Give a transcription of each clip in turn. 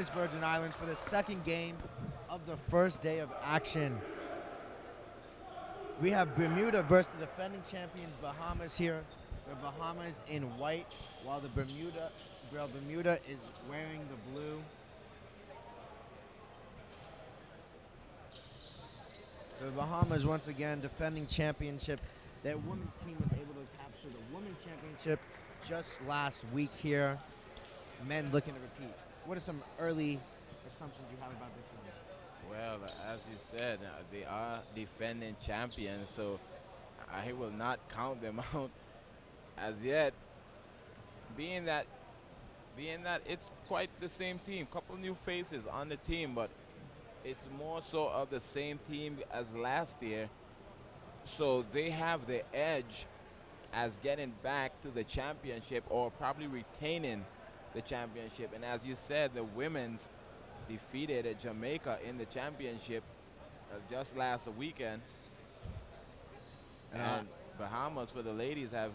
British Virgin Islands for the second game of the first day of action. We have Bermuda versus the defending champions Bahamas here. The Bahamas in white, while Bermuda is wearing the blue. The Bahamas once again defending championship. Their women's team was able to capture the women's championship just last week here. Men looking to repeat. What are some early assumptions you have about this one? Well, as you said, they are defending champions, so I will not count them out as yet. Being that it's quite the same team, couple new faces on the team, but it's more so of the same team as last year. So they have the edge as getting back to the championship or probably retaining the championship. And as you said, the women's defeated Jamaica in the championship just last weekend. And Bahamas for the ladies have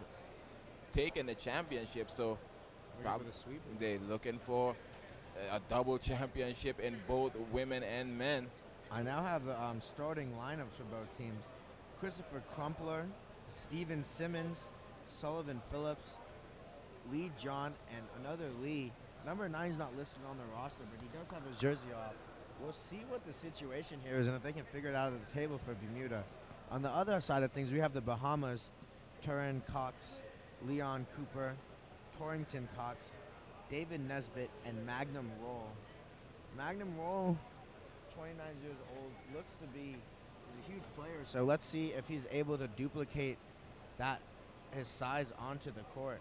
taken the championship, so probably they're looking for a double championship in both women and men. I now have the starting lineups for both teams. Christopher Crumpler, Steven Simmons, Sullivan Phillips, Lee John, and another Lee. Number 9 is not listed on the roster, but he does have his jersey off. We'll see what the situation here is and if they can figure it out at the table for Bermuda. On the other side of things, we have the Bahamas, Turin Cox, Leon Cooper, Torrington Cox, David Nesbitt, and Magnum Roll. Magnum Roll, 29 years old, looks to be a huge player, so let's see if he's able to duplicate his size onto the court.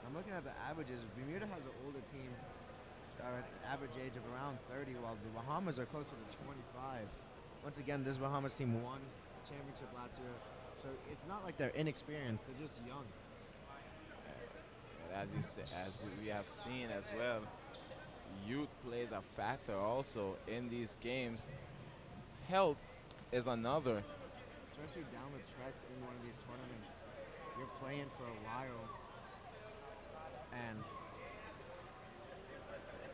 I'm looking at the averages. Bermuda has an older team at the average age of around 30, while the Bahamas are closer to 25. Once again, this Bahamas team won the championship last year, so it's not like they're inexperienced, they're just young. As we have seen as well, youth plays a factor also in these games. Health is another. Especially down the stretch in one of these tournaments. You're playing for a while.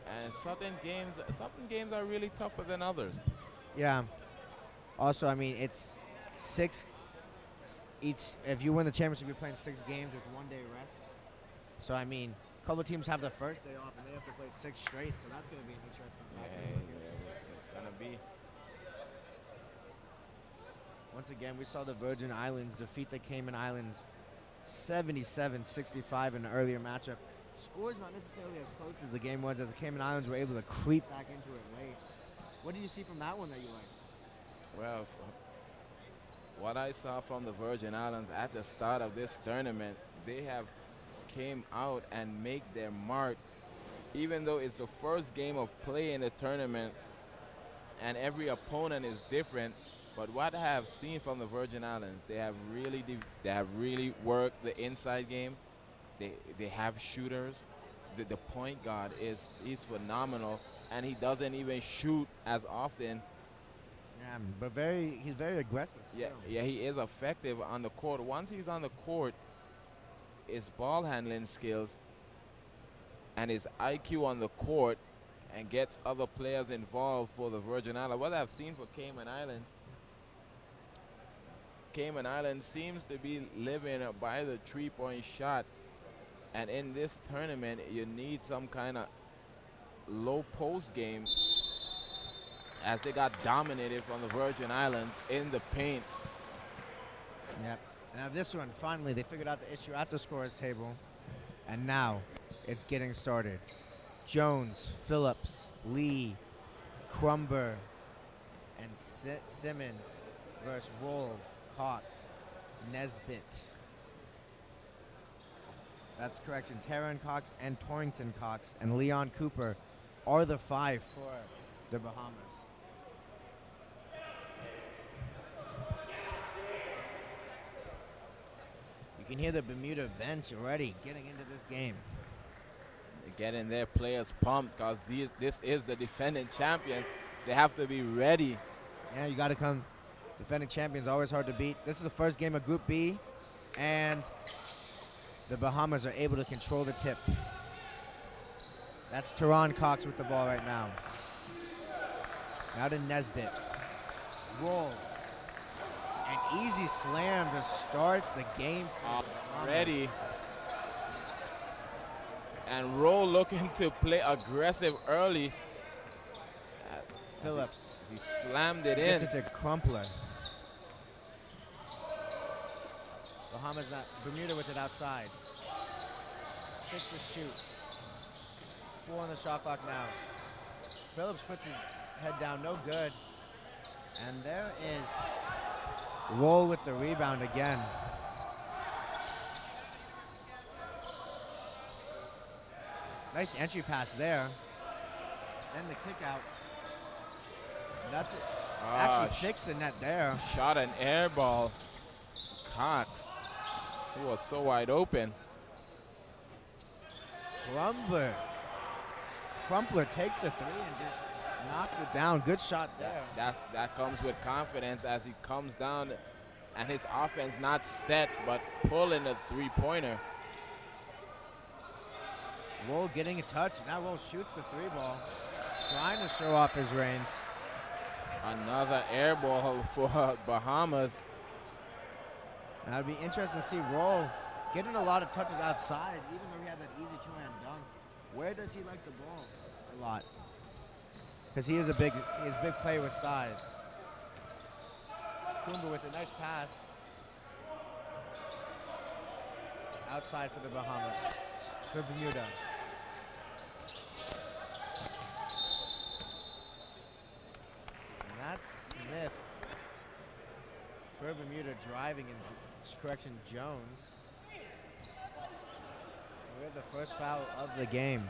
And certain games are really tougher than others. Yeah. Also, I mean, it's 6 each. If you win the championship, you're playing 6 games with 1 day rest. So, I mean, a couple of teams have the first day off, and they have to play 6 straight. So that's going to be an interesting game. It's going to be. Once again, we saw the Virgin Islands defeat the Cayman Islands 77-65 in an earlier matchup. Score is not necessarily as close as the game was, as the Cayman Islands were able to creep back into it late. What do you see from that one that you like? Well, what I saw from the Virgin Islands at the start of this tournament, they have came out and make their mark, even though it's the first game of play in the tournament and every opponent is different. But what I have seen from the Virgin Islands, they have really worked the inside game. They have shooters. The point guard is phenomenal, and he doesn't even shoot as often. Yeah, but he's very aggressive. Yeah, he is effective on the court. Once he's on the court, his ball handling skills and his IQ on the court and gets other players involved for the Virgin Islands. What I've seen for Cayman Islands seems to be living by the three-point shot. And in this tournament, you need some kind of low post game, as they got dominated from the Virgin Islands in the paint. Yep. Now this one, finally, they figured out the issue at the scorer's table. And now it's getting started. Jones, Phillips, Lee, Crumber, and Simmons versus Roll, Cox, Nesbitt. That's correction. Taryn Cox and Torrington Cox and Leon Cooper are the 5 for the Bahamas. You can hear the Bermuda bench already getting into this game. Getting their players pumped because this is the defending champions. They have to be ready. Yeah, you got to come. Defending champions, always hard to beat. This is the first game of Group B, and The Bahamas are able to control the tip. That's Teron Cox with the ball right now. Now to Nesbitt. Roll. An easy slam to start the game. Ready. And Roll looking to play aggressive early. Phillips. He slammed it Gets in. it to Crumpler. Bahamas not. Bermuda with it outside. 6 to shoot. 4 on the shot clock now. Phillips puts his head down, no good. And there is Roll with the rebound again. Nice entry pass there. Then the kick out. Nothing. Actually fixed the net there. Shot an air ball. Cox. He was so wide open. Crumpler takes a 3 and just knocks it down. Good shot there. That comes with confidence as he comes down and his offense not set but pulling a three-pointer. Roll getting a touch. Now Roll shoots the 3 ball. Trying to show off his range. Another air ball for Bahamas. Now it'd be interesting to see Roll getting a lot of touches outside, even though he had that easy two-hand dunk. Where does he like the ball? A lot. Because he is a big player with size. Kumba with a nice pass. Outside for the Bahamas. For Bermuda. And that's Smith. For Bermuda driving and correction Jones. We're the first foul of the game.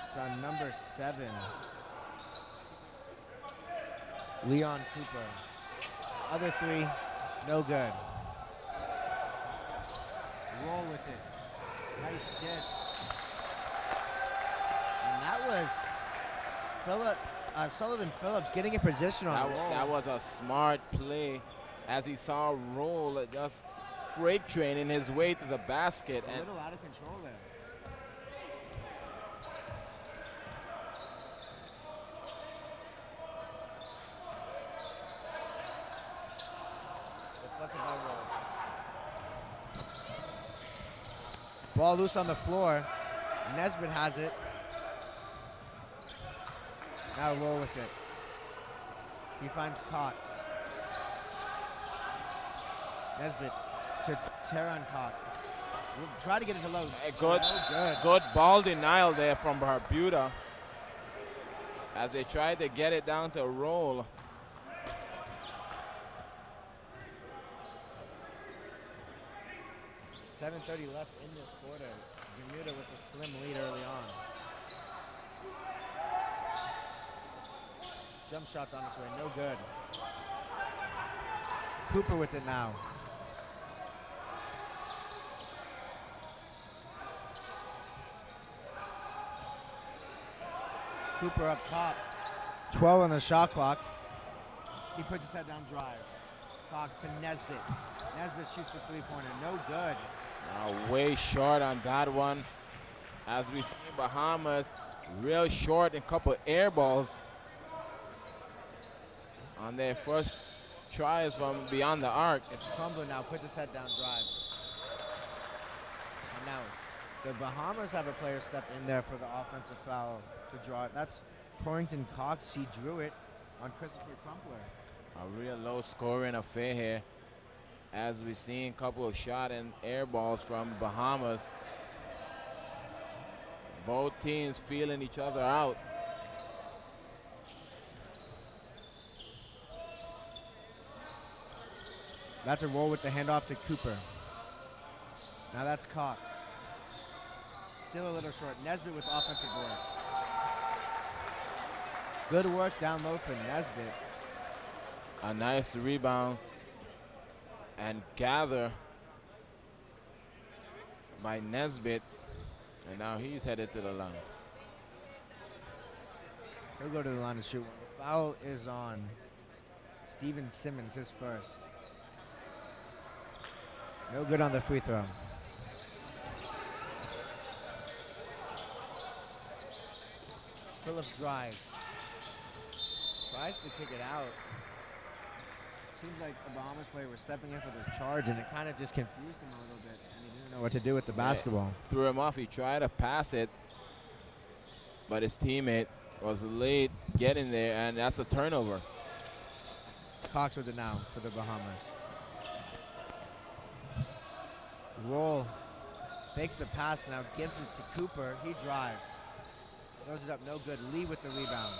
It's on number 7. Leon Cooper. Other 3, no good. Roll with it. Nice ditch. And that was Sullivan Phillips getting in position on Roll. That was a smart play as he saw Roll just freight training his way to the basket. A little out of control there. Deflected by Roll. Ball loose on the floor. Nesbitt has it. Now Roll with it. He finds Cox. Nesbitt to Teron Cox. We'll try to get it to low. Good ball denial there from Bermuda as they tried to get it down to Roll. $7:30 left in this quarter. Bermuda with a slim lead early on. Jump shots on its way, no good. Cooper with it now. Cooper up top. 12 on the shot clock. He puts his head down, drive. Cox to Nesbitt. Nesbitt shoots a 3-pointer, no good. Way short on that one. As we see Bahamas real short and couple air balls on their first tries from beyond the arc. It's Crumpler now, puts his head down, drives. And now the Bahamas have a player step in there for the offensive foul to draw it. That's Torrington Cox. He drew it on Christopher Crumpler. A real low scoring affair here as we've seen a couple of shot and air balls from Bahamas. Both teams feeling each other out. That's a Roll with the handoff to Cooper. Now that's Cox. Still a little short. Nesbitt with offensive board. Good work down low for Nesbitt. A nice rebound and gather by Nesbitt. And now he's headed to the line. He'll go to the line to shoot one. The foul is on Steven Simmons, his first. No good on the free throw. Phillips drives. Tries to kick it out. Seems like the Bahamas player was stepping in for the charge, and it kind of just confused him a little bit, and he didn't know what to do with the basketball. Threw him off. He tried to pass it, but his teammate was late getting there, and that's a turnover. Cox with it now for the Bahamas. Roll. Fakes the pass now, gives it to Cooper. He drives. Throws it up, no good. Lee with the rebound.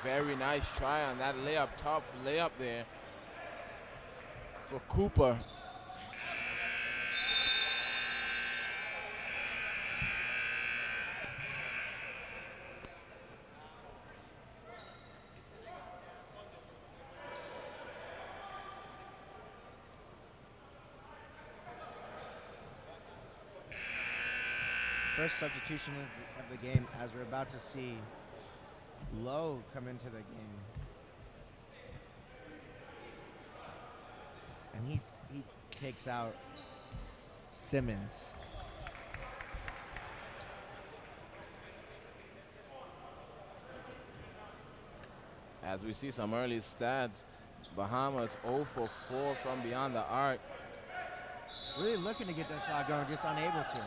Very nice try on that layup, tough layup there for Cooper. First substitution of the game, as we're about to see Lowe come into the game. And he takes out Simmons. As we see some early stats, Bahamas 0 for 4 from beyond the arc. Really looking to get that shot going, just unable to.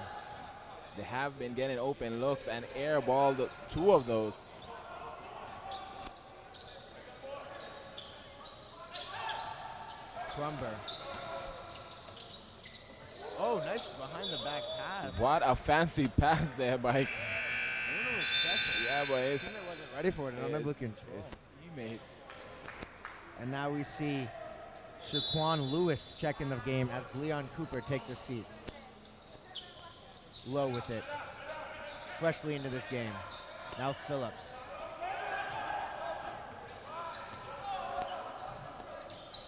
They have been getting open looks and airballed 2 of those. Crumber. Oh, nice behind the back pass. What a fancy pass there by. I don't know what Cecil. Yeah, but his Wasn't ready for it. And I'm looking. his teammate. And now we see Shaquan Lewis checking the game as Leon Cooper takes a seat. Low with it. Freshly into this game. Now Phillips.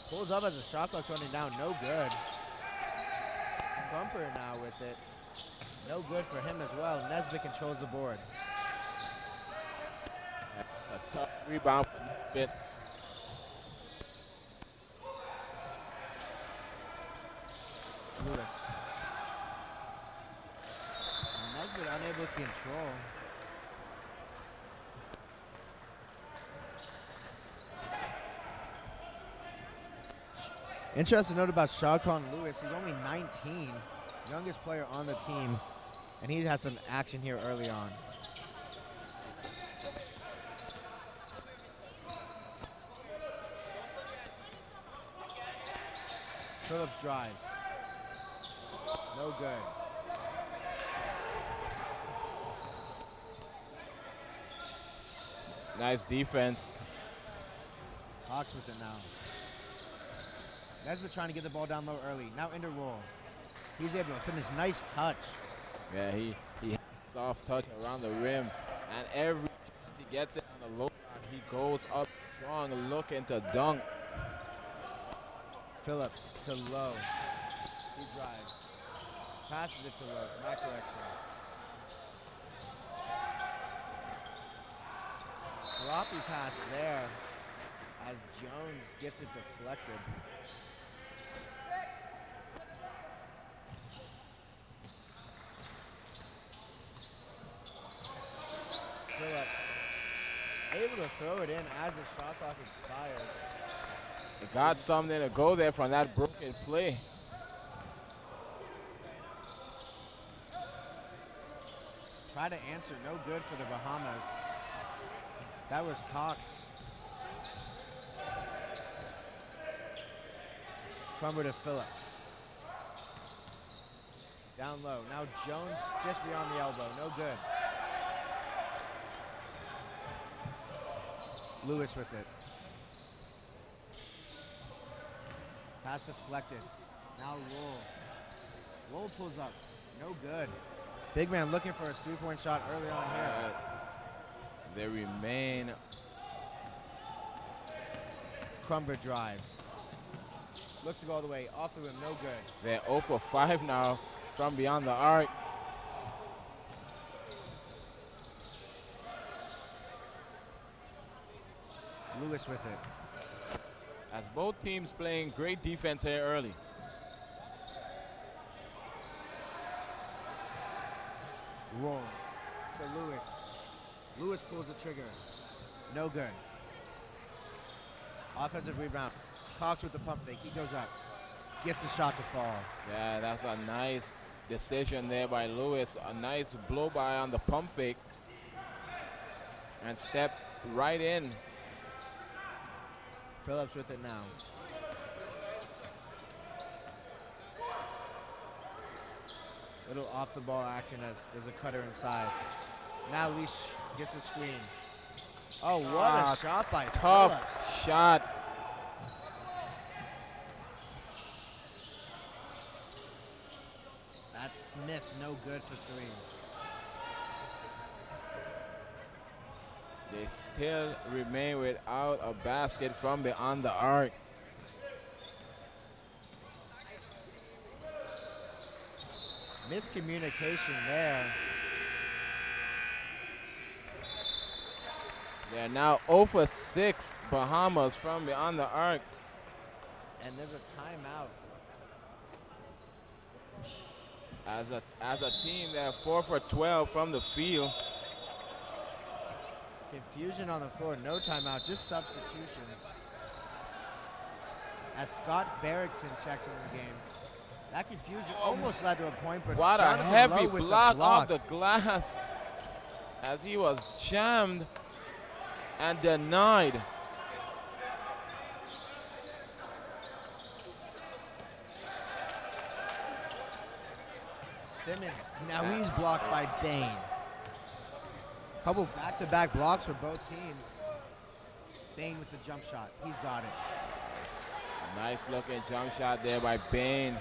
Pulls up as the shot clock's running down. No good. Crumper now with it. No good for him as well. Nesbitt controls the board. That's a tough rebound for Nesbitt. Lewis. And Nesbitt unable to control. Interesting note about Shaquan Lewis, he's only 19, youngest player on the team, and he has some action here early on. Phillips drives. No good. Nice defense. Hawks with it now. Nesbitt trying to get the ball down low early. Now into roll. He's able to finish. Nice touch. Yeah, he soft touch around the rim, and every chance he gets it on the low block, he goes up strong, looking to dunk. Phillips to Lowe. He drives. Passes it to Lowe. Back direction. Sloppy pass there as Jones gets it deflected. Phillips able to throw it in as the shot clock expires. They got something to go there from that broken play. Try to answer, no good for the Bahamas. That was Cox. Crumber to Phillips. Down low. Now Jones just beyond the elbow. No good. Lewis with it. Pass deflected. Now Roll. Roll pulls up. No good. Big man looking for a three-point shot early on here. They remain. Crumber drives. Looks to go all the way. Off the rim. No good. They're 0 for 5 now from beyond the arc. Lewis with it. As both teams playing great defense here early. Roll to Lewis. Lewis pulls the trigger. No good. Offensive rebound. Cox with the pump fake. He goes up. Gets the shot to fall. Yeah, that's a nice decision there by Lewis. A nice blow by on the pump fake. And step right in. Phillips with it now. Little off the ball action as there's a cutter inside. Now Leash gets a screen. Oh, what a shot by Tough Phillips. shot. That's Smith, no good for three. They still remain without a basket from beyond the arc. Miscommunication there. They're now 0 for 6 Bahamas from beyond the arc. And there's a timeout. As a team, they're 4 for 12 from the field. Confusion on the floor, no timeout, just substitutions. As Scott Farrington checks into the game. That confusion almost led to a point, but What a Jonathan heavy Lowe with block the block off the glass as he was jammed and denied. Simmons, now he's blocked by Bain. Couple back-to-back blocks for both teams. Bain with the jump shot, he's got it. Nice looking jump shot there by Bain.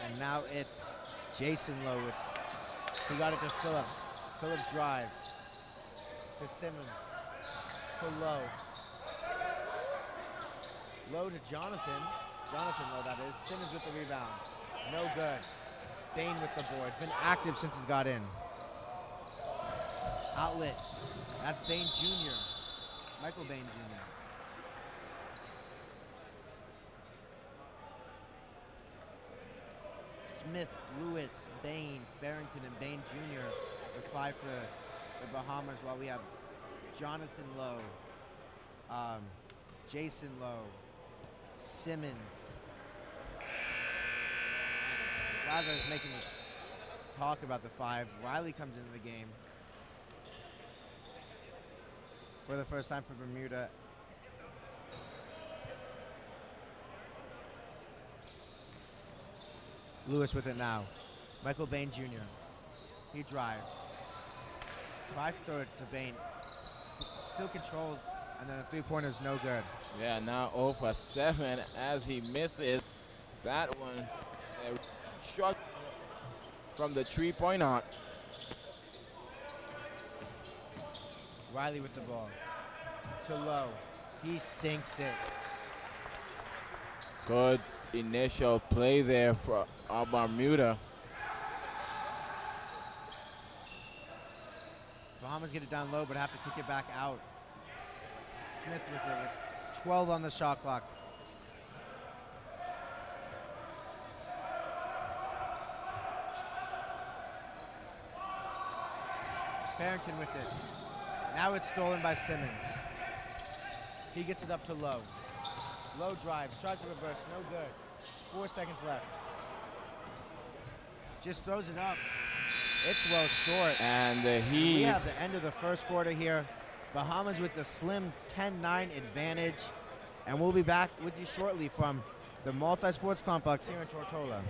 And now it's Jason Lowe with, he got it to Phillips. Phillips drives to Simmons, to Lowe. Lowe to Jonathan. Jonathan Lowe, that is. Simmons with the rebound. No good. Bain with the board. Been active since he's got in. Outlet. That's Bain Jr. Michael Bain Jr. Smith, Lewis, Bain, Farrington, and Bain Jr. are 5 for the Bahamas, while we have Jonathan Lowe, Jason Lowe, Simmons. Lazarus making the talk about the 5. Riley comes into the game for the first time for Bermuda. Lewis with it now. Michael Bain Jr. He drives. Tries to throw it to Bain. Still controlled, and then the three-pointer's no good. Yeah, now 0 for 7 as he misses that one. Shot from the three-point arc. Riley with the ball. To Lowe. He sinks it. Good initial play there for Bermuda. Bahamas get it down low, but have to kick it back out. Smith with it with 12 on the shot clock. Farrington with it. Now it's stolen by Simmons. He gets it up to Lowe. Lowe drives, tries to reverse, no good. 4 seconds left. Just throws it up. It's well short. And we have the end of the first quarter here. Bahamas with the slim 10-9 advantage. And we'll be back with you shortly from the Multi-Sports Complex here in Tortola.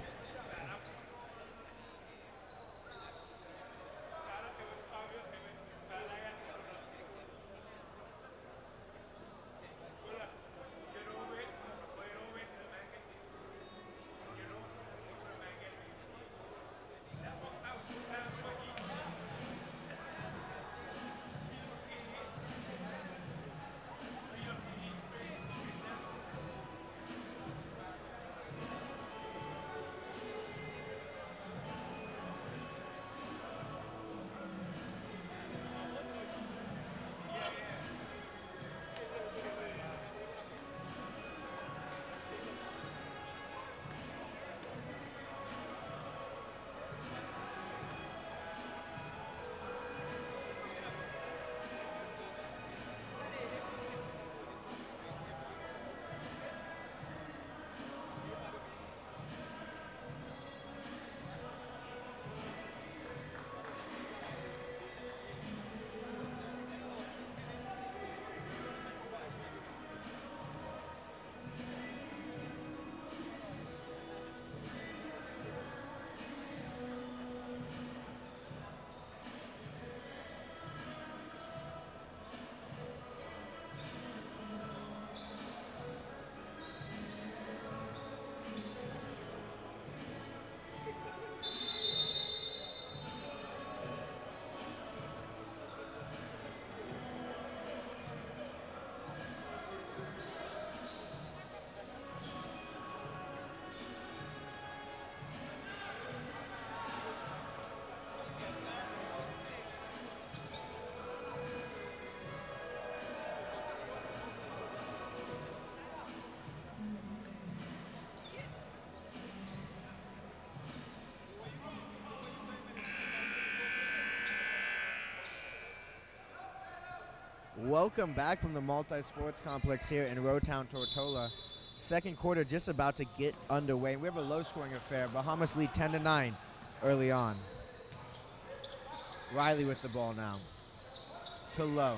Welcome back from the multi-sports complex here in Rotown, Tortola. Second quarter just about to get underway. We have a low-scoring affair. Bahamas lead 10-9 early on. Riley with the ball now. To Lowe.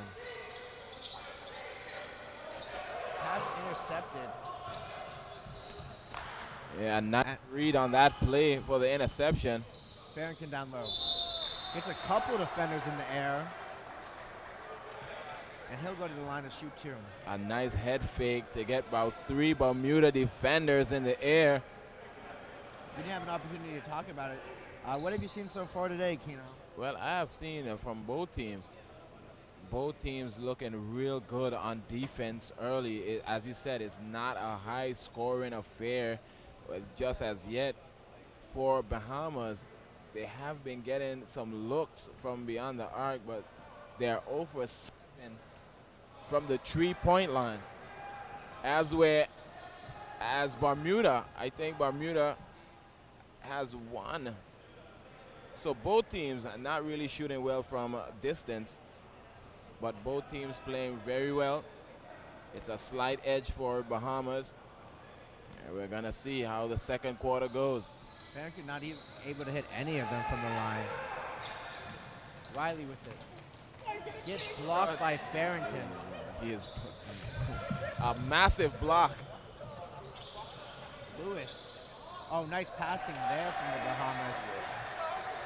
Pass intercepted. Yeah, nice read on that play for the interception. Farrington down low. Gets a couple defenders in the air. And he'll go to the line to shoot two. A nice head fake to get about 3 Bermuda defenders in the air. We didn't have an opportunity to talk about it. What have you seen so far today, Keno? Well, I have seen from both teams. Both teams looking real good on defense early. As you said, it's not a high-scoring affair just as yet. For Bahamas, they have been getting some looks from beyond the arc, but they're over 7 from the 3-point line. As Bermuda, I think Bermuda has 1. So both teams are not really shooting well from distance, but both teams playing very well. It's a slight edge for Bahamas. And we're gonna see how the second quarter goes. Farrington not even able to hit any of them from the line. Riley with it. Gets blocked by Farrington. He is a massive block. Lewis. Oh, nice passing there from the Bahamas.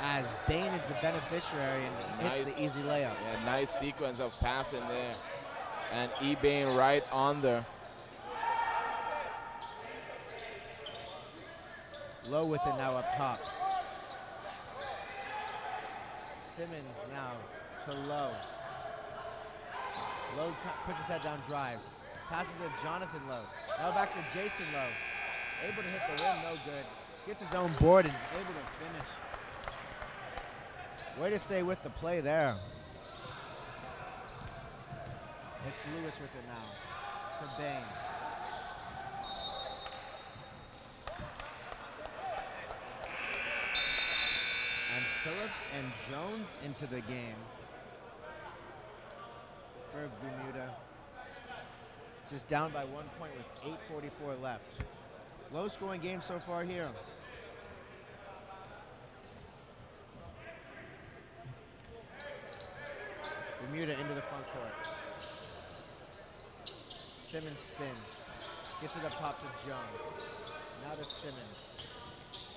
As Bain is the beneficiary and hits the easy layup. Yeah, nice sequence of passing there. And Bain right on there. Low with it now up top. Simmons now to Lowe. Lowe puts his head down, drives. Passes to Jonathan Lowe. Now back to Jason Lowe. Able to hit the rim, no good. Gets his own board and able to finish. Way to stay with the play there. It's Lewis with it now. To Bain. And Phillips and Jones into the game for Bermuda. Just down by 1 point with 8:44 left. Low scoring game so far here. Bermuda into the front court. Simmons spins. Gets it up top to Jones. Now to Simmons.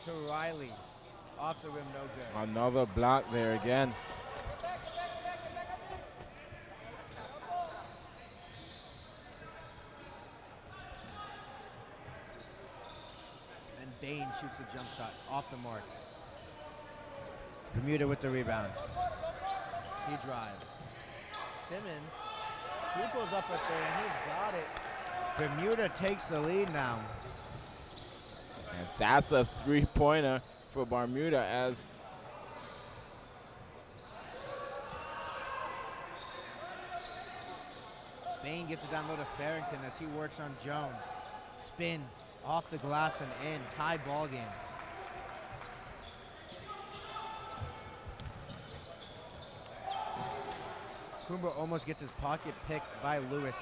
To Riley. Off the rim, no good. Another block there again. And Bain shoots a jump shot off the mark. Bermuda with the rebound. He drives. Simmons, he pulls up with there and he's got it. Bermuda takes the lead now. And that's a 3-pointer for Bermuda as Bain gets it down low to Farrington as he works on Jones. Spins off the glass and in. Tie ball game. Kumba almost gets his pocket picked by Lewis.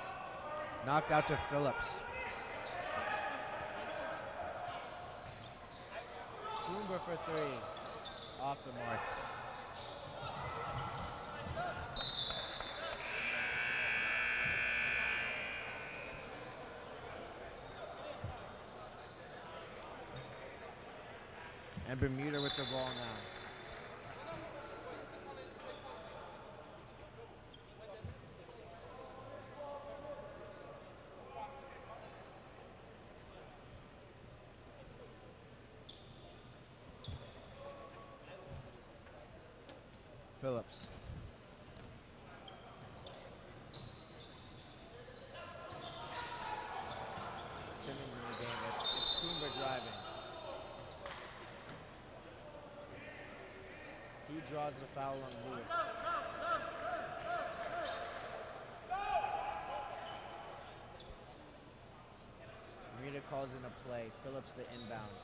Knocked out to Phillips. Kumba for 3. Off the mark. And Bermuda with the ball now. Phillips. Simmons in the game. It's Kumba driving. He draws the foul on Lewis. Bermuda calls in a play. Phillips the inbound.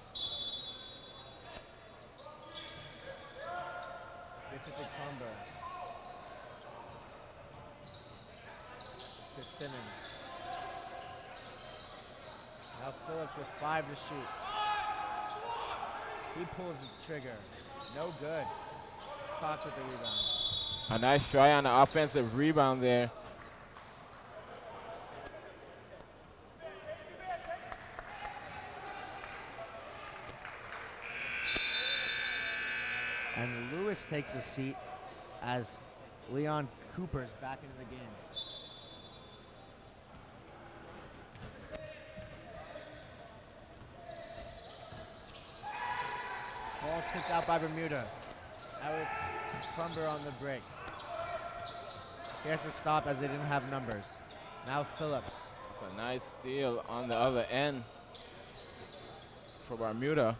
Gets it to Kumba. to Simmons. Now Phillips with 5 to shoot. He pulls the trigger. No good. Cox with the rebound. A nice try on the offensive rebound there. And Lewis takes a seat as Leon Cooper's back into the game. Ball sticked out by Bermuda. Now it's Crumber on the break. He has to stop as they didn't have numbers. Now Phillips. It's a nice steal on the other end for Bermuda.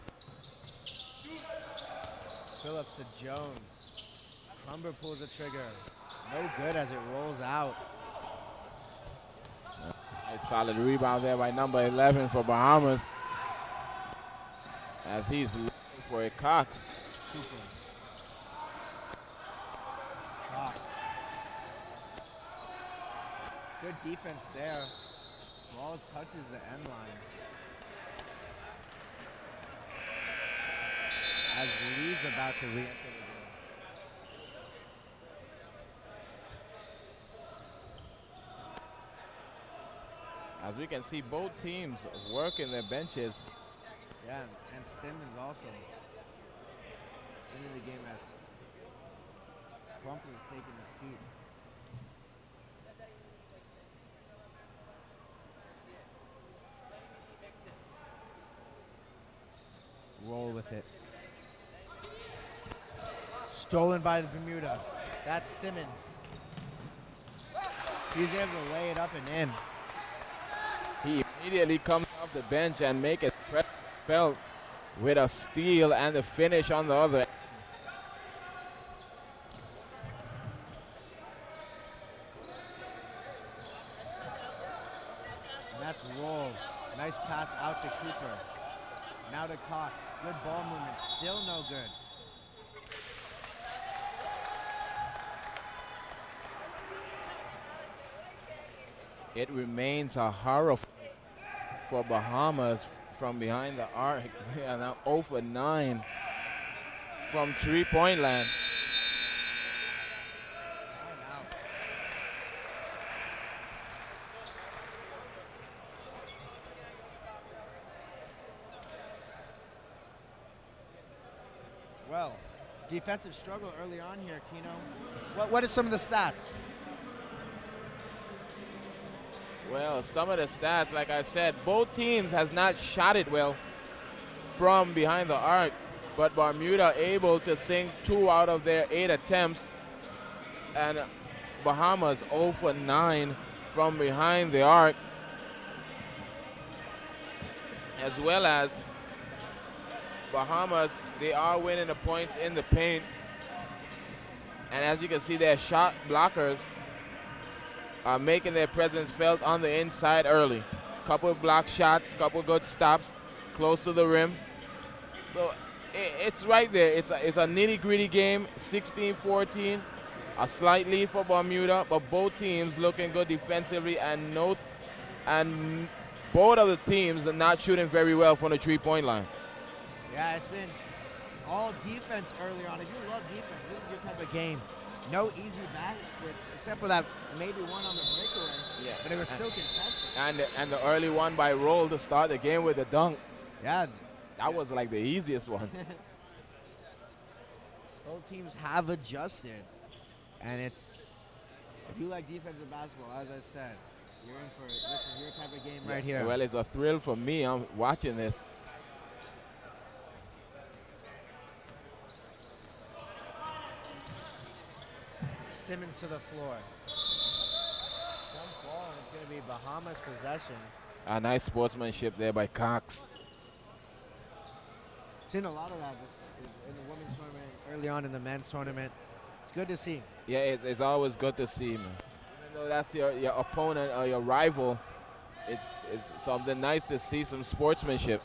Phillips to Jones. Crumber pulls the trigger. No good as it rolls out. Nice solid rebound there by number 11 for Bahamas. As he's looking for a Cox. Cooper. Cox. Good defense there. Ball touches the end line. As Lee's about to re-enter the game. As we can see, both teams working their benches. Yeah, and Simmons also into the game as Crumpler's taking a seat. Roll with it. Stolen by the Bermuda. That's Simmons. He's able to lay it up and in. He immediately comes off the bench and make it felt with a steal and a finish on the other. And that's roll. Nice pass out to Cooper. Now to Cox. Good ball movement. Still no good. It remains a horror for Bahamas from behind the arc. They are now 0 for 9 from three-point land. Well, defensive struggle early on here, Keno. What are some of the stats? Well, some of the stats, like I said, both teams has not shot it well from behind the arc, but Bermuda able to sink 2 out of their 8 attempts, and Bahamas 0 for 9 from behind the arc, as well as Bahamas, they are winning the points in the paint, and as you can see, their shot blockers are making their presence felt on the inside early. Couple of block shots, couple good stops close to the rim. So it's right there. It's a nitty-gritty game, 16-14, a slight lead for Bermuda, but both teams looking good defensively, and both of the teams are not shooting very well from the three-point line. Yeah, it's been all defense early on. If you love defense, this is your type of game. No easy baskets, except for that maybe one on the breakaway. Yeah. But it was still contested. And the early one by Roll to start the game with a dunk. Yeah. That was like the easiest one. Both teams have adjusted. And it's, if you like defensive basketball, as I said, you're in for it. This is your type of game right here. Well, it's a thrill for me. I'm watching this. Simmons to the floor. Jump ball, and it's going to be Bahamas possession. A nice sportsmanship there by Cox. Seen a lot of that in the women's tournament, early on in the men's tournament. It's good to see. Yeah, it's always good to see, man. Even though that's your opponent or your rival, it's something nice to see some sportsmanship.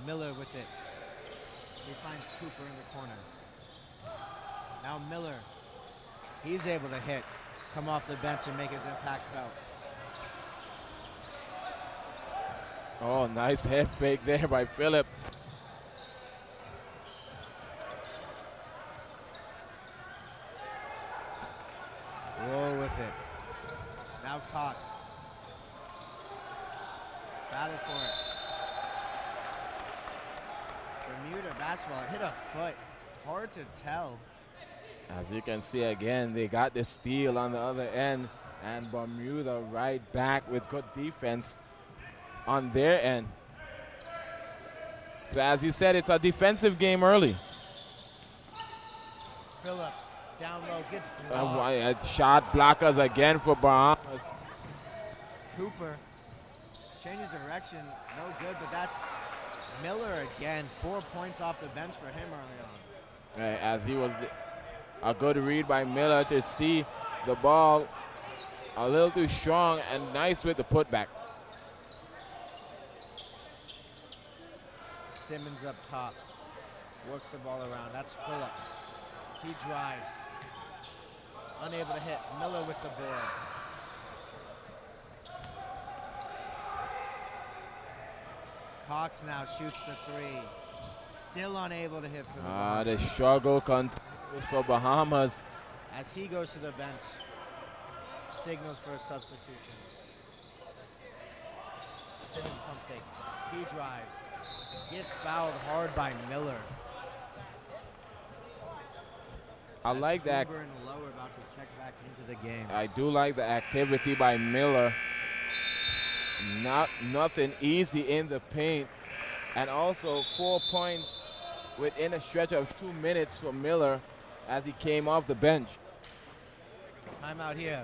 Miller with it. He finds Cooper in the corner. Now Miller. He's able to hit, come off the bench and make his impact felt. Oh, nice head fake there by Phillip. Roll with it. Now Cox. Battle for it. Bermuda basketball hit a foot. Hard to tell. As you can see again, they got the steal on the other end, and Bermuda right back with good defense on their end. So as you said, it's a defensive game early. Phillips down low, gets blocked. Shot blockers again for Bahamas. Cooper changes direction, no good, but that's Miller again. 4 points off the bench for him early on. As he was a good read by Miller to see the ball a little too strong, and nice with the putback. Simmons up top, works the ball around. That's Phillips. He drives, unable to hit. Miller with the board. Cox now shoots the three. Still unable to hit for the Bahamas. The struggle continues for Bahamas. As he goes to the bench, signals for a substitution. Simmons pump fakes. He drives. Gets fouled hard by Miller. I like that. Cooper and Lower about to check back into the game. I do like the activity by Miller. Nothing easy in the paint. And also 4 points within a stretch of 2 minutes for Miller as he came off the bench. Timeout here.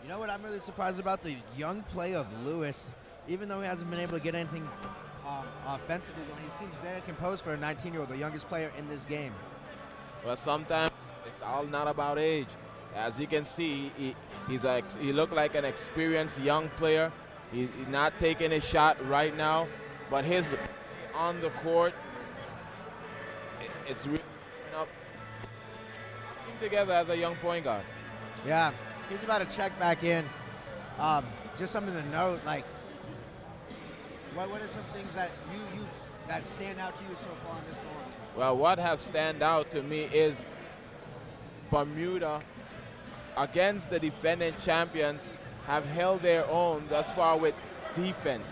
You know what I'm really surprised about? The young play of Lewis. Even though he hasn't been able to get anything offensively going, he seems very composed for a 19-year-old, the youngest player in this game. Well, sometimes it's all not about age. As you can see, he looked like an experienced young player. He's not taking a shot right now, but his on the court, it's really showing up together as a young point guard. Yeah, he's about to check back in. Just something to note, like, what are some things that you that stand out to you so far in this tournament? Well, what has stand out to me is Bermuda against the defending champions have held their own thus far with defense.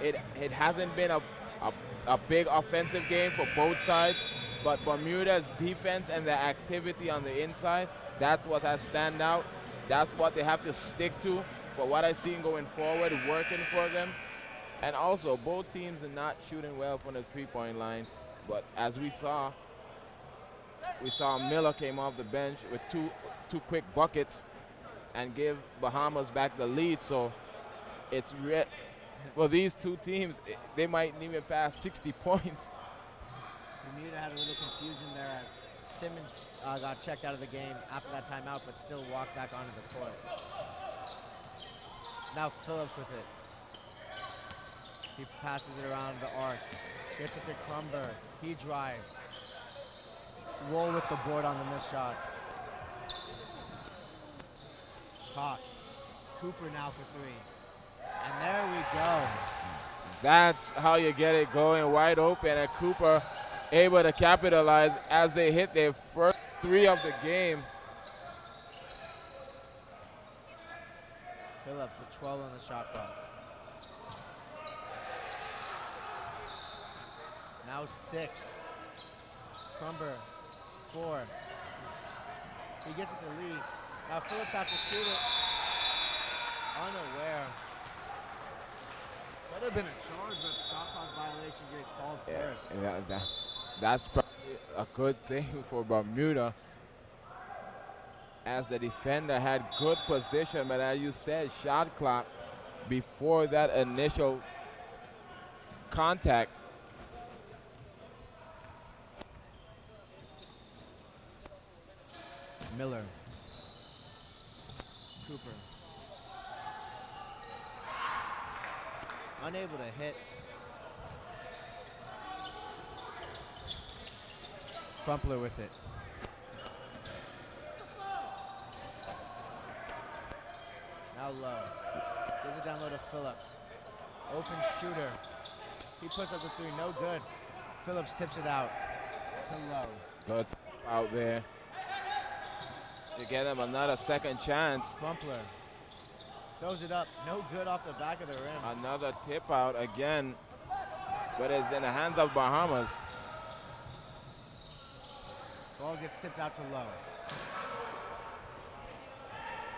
It hasn't been a big offensive game for both sides, but Bermuda's defense and the activity on the inside, that's what has stand out. That's what they have to stick to for what I see going forward, working for them. And also, both teams are not shooting well from the three-point line, but as we saw Miller came off the bench with two quick buckets and give Bahamas back the lead. So it's for these two teams, they might even pass 60 points. Bermuda had a little confusion there as Simmons got checked out of the game after that timeout, but still walked back onto the court. Now Phillips with it. He passes it around the arc. Gets it to Crumber. He drives. Roll with the board on the missed shot. Cox. Cooper now for three. And there we go. That's how you get it going wide open, and Cooper able to capitalize as they hit their first three of the game. Phillips with 12 on the shot clock. Now 6. Crumber, 4. He gets it to Lee. Now Phillips has to shoot it. Unaware. Could have been a charge, but shot clock violation gets called first. Yeah, that's probably a good thing for Bermuda, as the defender had good position, but as you said, shot clock before that initial contact. Miller. Cooper. Unable to hit. Crumpler with it. Now low. Gives it down low to Phillips. Open shooter. He puts up the three, no good. Phillips tips it out to low. Good out there. To get him another second chance. Crumpler throws it up, no good off the back of the rim. Another tip out again, but it's in the hands of Bahamas. Ball gets tipped out to low.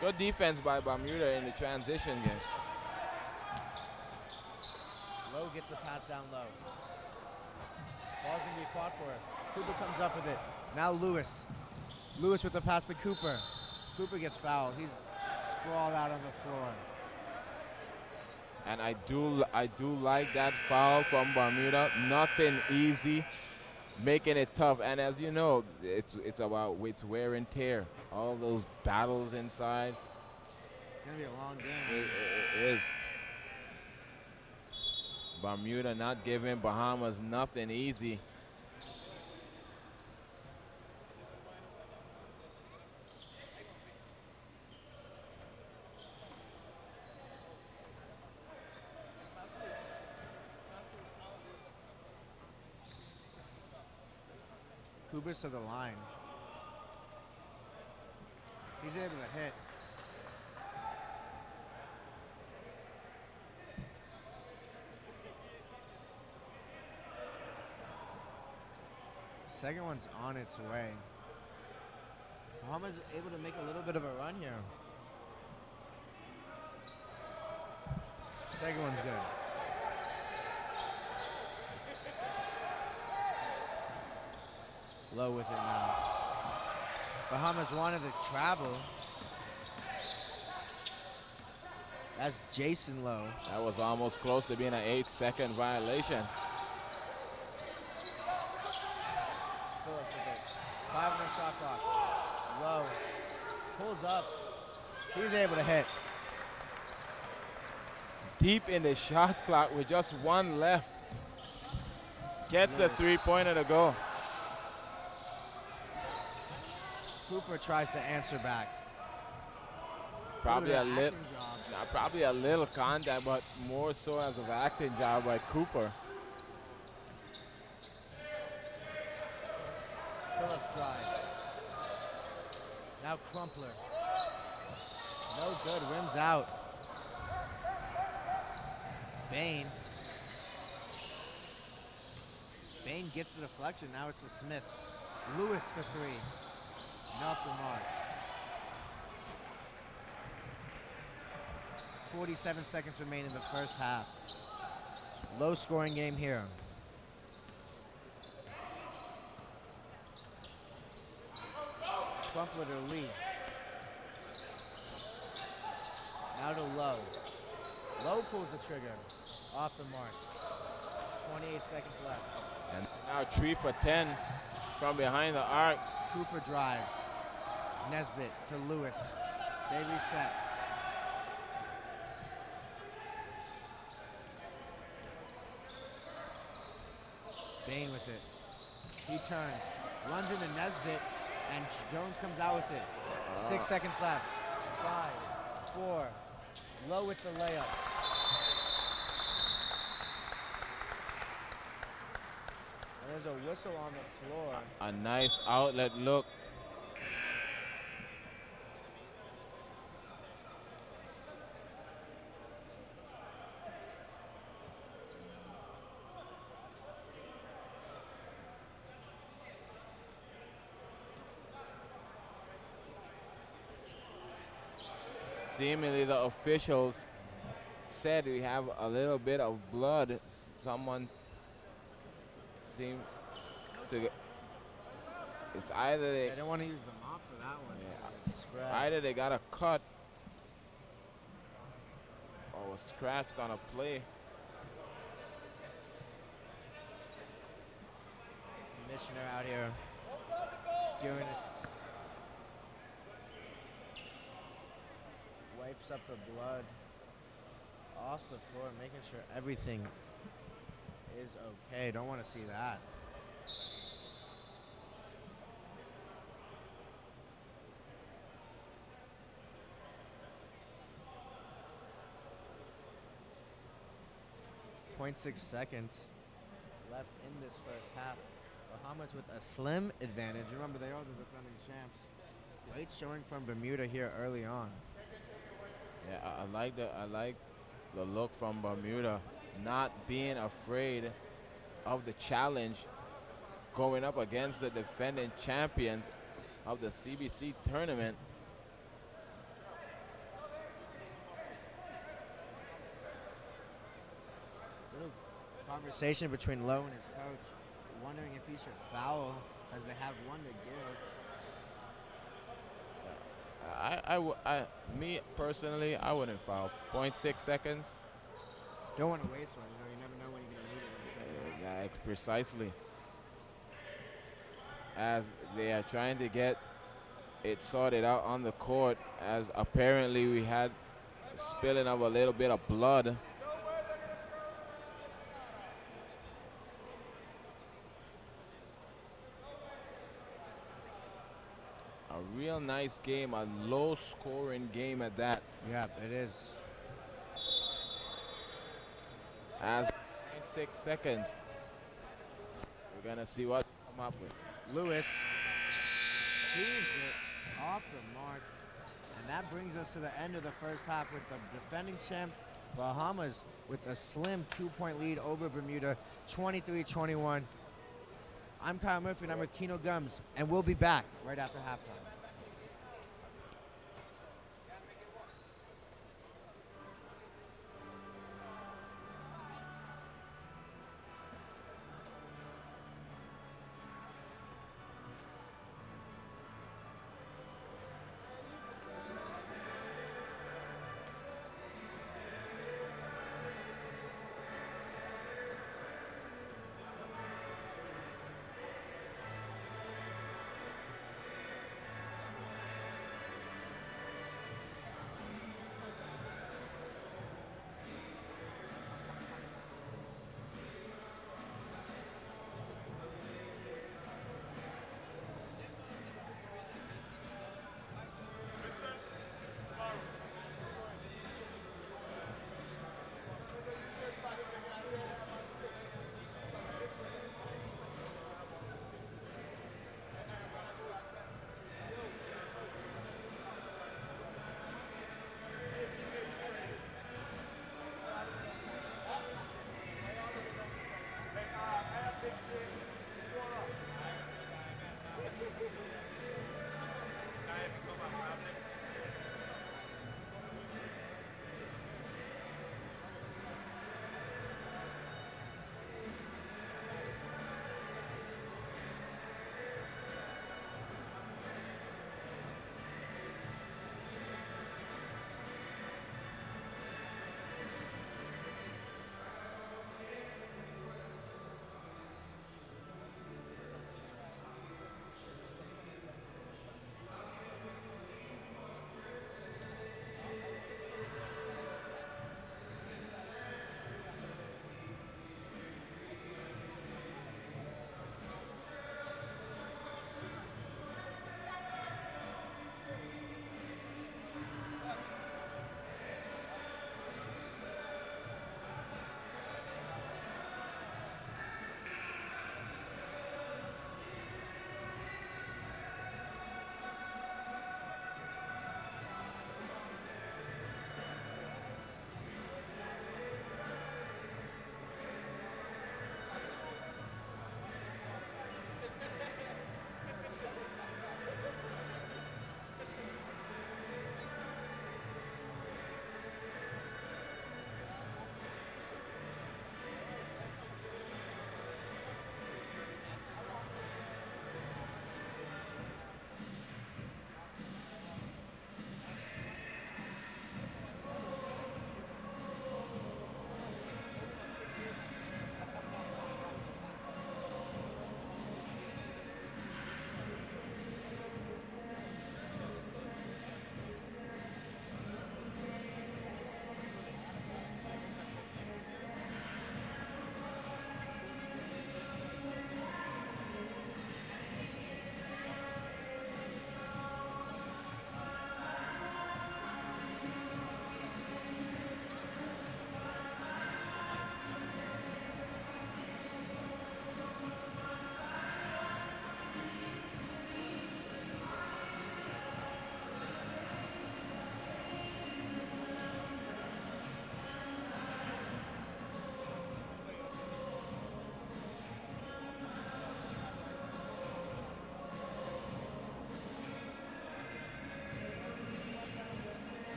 Good defense by Bermuda in the transition game. Low gets the pass down low. Ball's gonna be fought for. Cooper comes up with it. Now Lewis. Lewis with the pass to Cooper. Cooper gets fouled. He's sprawled out on the floor. And I do like that foul from Bermuda. Nothing easy, making it tough. And as you know, it's about wear and tear. All those battles inside. It's gonna be a long game. It is. Bermuda not giving Bahamas nothing easy. Cooper's to the line. He's able to hit. Second one's on its way. Bahamas able to make a little bit of a run here. Second one's good. Low with it now. Bahamas wanted to travel. That's Jason Lowe. That was almost close to being an 8-second violation. Phillips with it. 5 on the shot clock. Lowe pulls up. He's able to hit. Deep in the shot clock with just one left. Gets the three-pointer to go. Cooper tries to answer back. Probably a little contact, but more so as an acting job by Cooper. Phillips drives. Now Crumpler. No good, rims out. Bain. Bain gets the deflection, now it's to Smith. Lewis for three. Off the mark. 47 seconds remain in the first half. Low scoring game here. Crumpler to Lee. Now to Lowe. Lowe pulls the trigger. Off the mark. 28 seconds left. And now 3 for 10 from behind the arc. Cooper drives. Nesbitt to Lewis. They reset. Bain with it. He turns. Runs into Nesbitt, and Jones comes out with it. 6 seconds left. 5, 4. Low with the layup. And there's a whistle on the floor. A nice outlet look. Seemingly the officials said we have a little bit of blood. Someone seemed to, it's either They don't want to use the mop for that one. Yeah. Either they got a cut or was scratched on a play. Commissioner out here giving us. Wipes up the blood off the floor, making sure everything is okay. Don't want to see that. 0.6 seconds left in this first half. Bahamas with a slim advantage. Remember, they are the defending champs. Great showing from Bermuda here early on. Yeah, I like the look from Bermuda, not being afraid of the challenge, going up against the defending champions of the CBC tournament. Little conversation between Lowe and his coach, wondering if he should foul as they have one to give. Me personally, I wouldn't foul. 0.6 seconds. Don't want to waste one. You never know when you're going to need it. In a second. Precisely. As they are trying to get it sorted out on the court, as apparently we had spilling of a little bit of blood. A real nice game, a low-scoring game at that. Yeah, it is. As 0.6 seconds, we're gonna see what they come up with. Lewis heaves it off the mark, and that brings us to the end of the first half with the defending champ Bahamas with a slim 2-point lead over Bermuda, 23-21. I'm Kyle Murphy, and I'm with Keno Gums, and we'll be back right after halftime.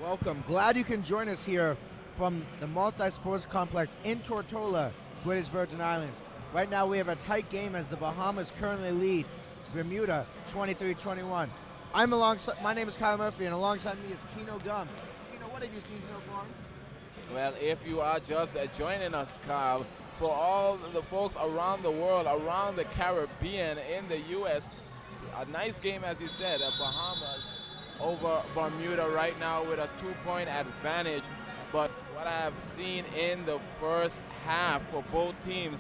Welcome. Glad you can join us here from the Multi-Sports Complex in Tortola, British Virgin Islands. Right now we have a tight game as the Bahamas currently lead Bermuda 23-21. My name is Kyle Murphy, and alongside me is Keno Gum. Keno, what have you seen so far? Well, if you are just joining us, Kyle, for all the folks around the world, around the Caribbean, in the U.S., a nice game, as you said, Bahamas over Bermuda right now with a 2-point advantage. But what I have seen in the first half for both teams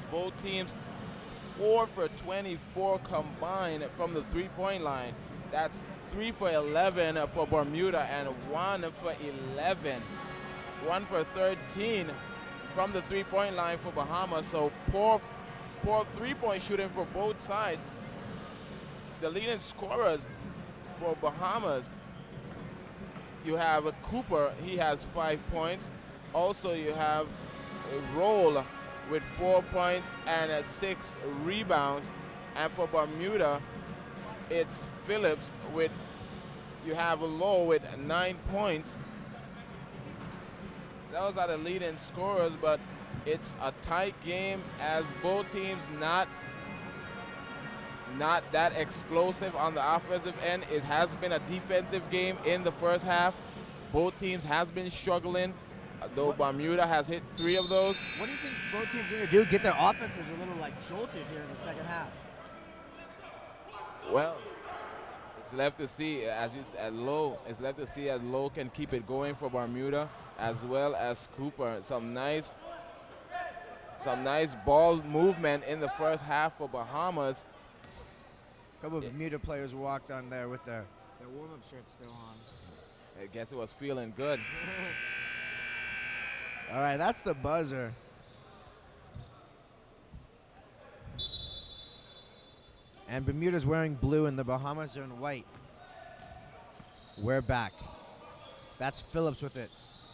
4 for 24 combined from the three-point line. That's 3 for 11 for Bermuda and 1 for 11. 1 for 13 from the three-point line for Bahamas. So poor three-point shooting for both sides. The leading scorers for Bahamas, you have Cooper, he has 5 points. Also you have Roll with 4 points and 6 rebounds. And for Bermuda, it's Phillips you have Lowe with 9 points. Those are the leading scorers, but it's a tight game as both teams not that explosive on the offensive end. It has been a defensive game in the first half. Both teams has been struggling, though Bermuda has hit 3 of those. What do you think both teams are going to do? Get their offenses a little jolted here in the second half. Well, it's left to see as Lowe can keep it going for Bermuda, as well as Cooper. Some nice ball movement in the first half for Bahamas. A couple of Bermuda players walked on there with their warm-up shirts still on. I guess it was feeling good. All right, that's the buzzer. And Bermuda's wearing blue and the Bahamas are in white. We're back. That's Phillips with it.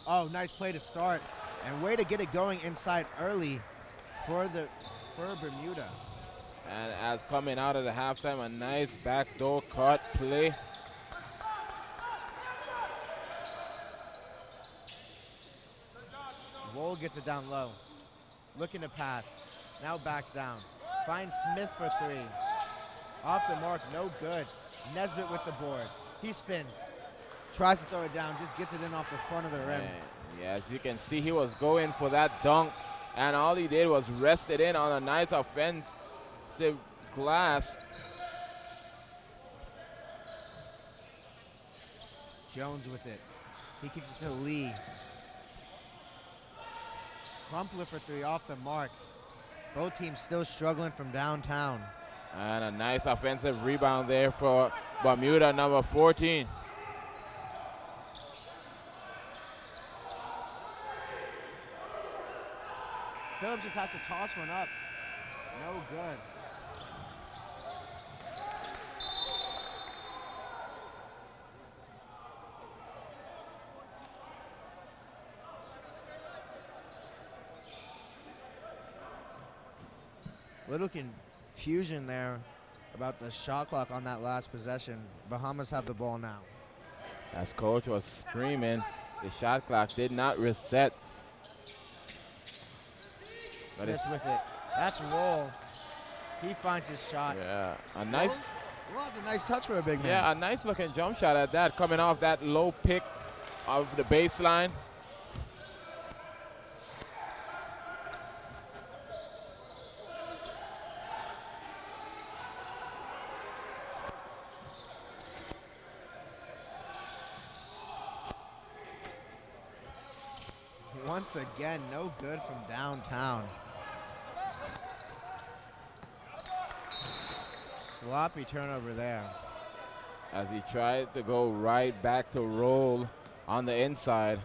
Oh, nice play to start. And way to get it going inside early for Bermuda. And as coming out of the halftime, a nice backdoor cut play. Roll gets it down low. Looking to pass. Now backs down. Finds Smith for 3. Off the mark, no good. Nesbitt with the board. He spins. Tries to throw it down, just gets it in off the front of the rim. Yeah, as you can see, he was going for that dunk, and all he did was rest it in on a nice offensive glass. Jones with it. He kicks it to Lee. Crumpler for 3 off the mark. Both teams still struggling from downtown. And a nice offensive rebound there for Bermuda, number 14. Phillips just has to toss one up. No good. Little confusion there about the shot clock on that last possession. Bahamas have the ball now. As coach was screaming, the shot clock did not reset Smith with it. That's roll. He finds his shot. Yeah, a nice. Well, that's a nice touch for a big man. Yeah, a nice looking jump shot at that, coming off that low pick of the baseline. Once again, no good from downtown. Sloppy turnover there. As he tried to go right back to roll on the inside.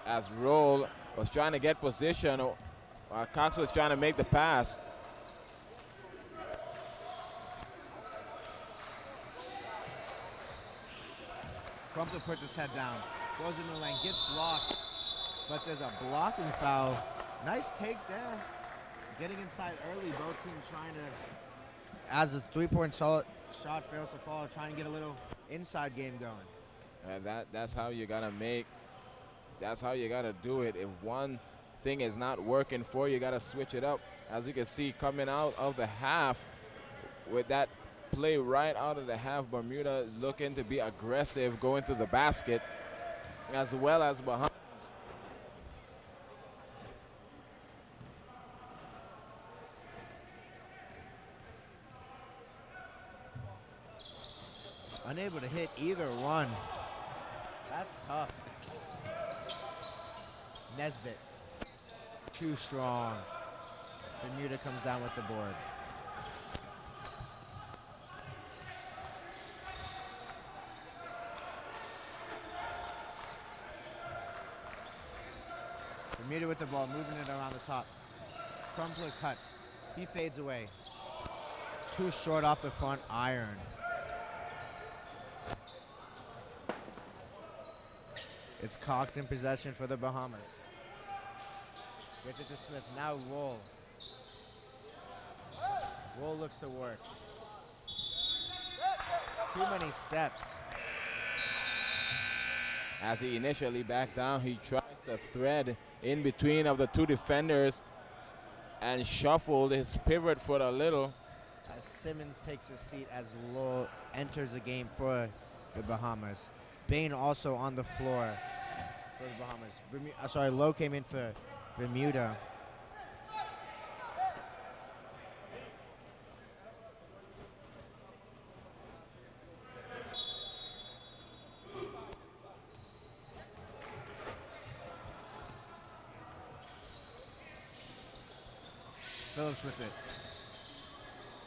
As Roll was trying to get position, while Cox was trying to make the pass. Crumpler puts his head down, goes into the lane, gets blocked, but there's a blocking foul. Nice take there. Getting inside early, both teams trying to, as the three-point shot fails to fall, trying to get a little inside game going. That's how you gotta make, that's how you gotta do it. If one thing is not working for you, you gotta switch it up. As you can see, coming out of the half with that play right out of the half, Bermuda looking to be aggressive, going to the basket, as well as Bahamas. Unable to hit either one. That's tough. Nesbitt, too strong. Bermuda comes down with the board. Bermuda with the ball, moving it around the top. Crumpler cuts. He fades away. Too short off the front iron. It's Cox in possession for the Bahamas. Gets it to Smith. Now Roll. Roll looks to work. Too many steps. As he initially backed down, he tries to thread in between of the two defenders and shuffled his pivot foot a little. As Simmons takes his seat as Lowell enters the game for the Bahamas. Bain also on the floor for the Bahamas. Lowe came in for Bermuda. Phillips with it.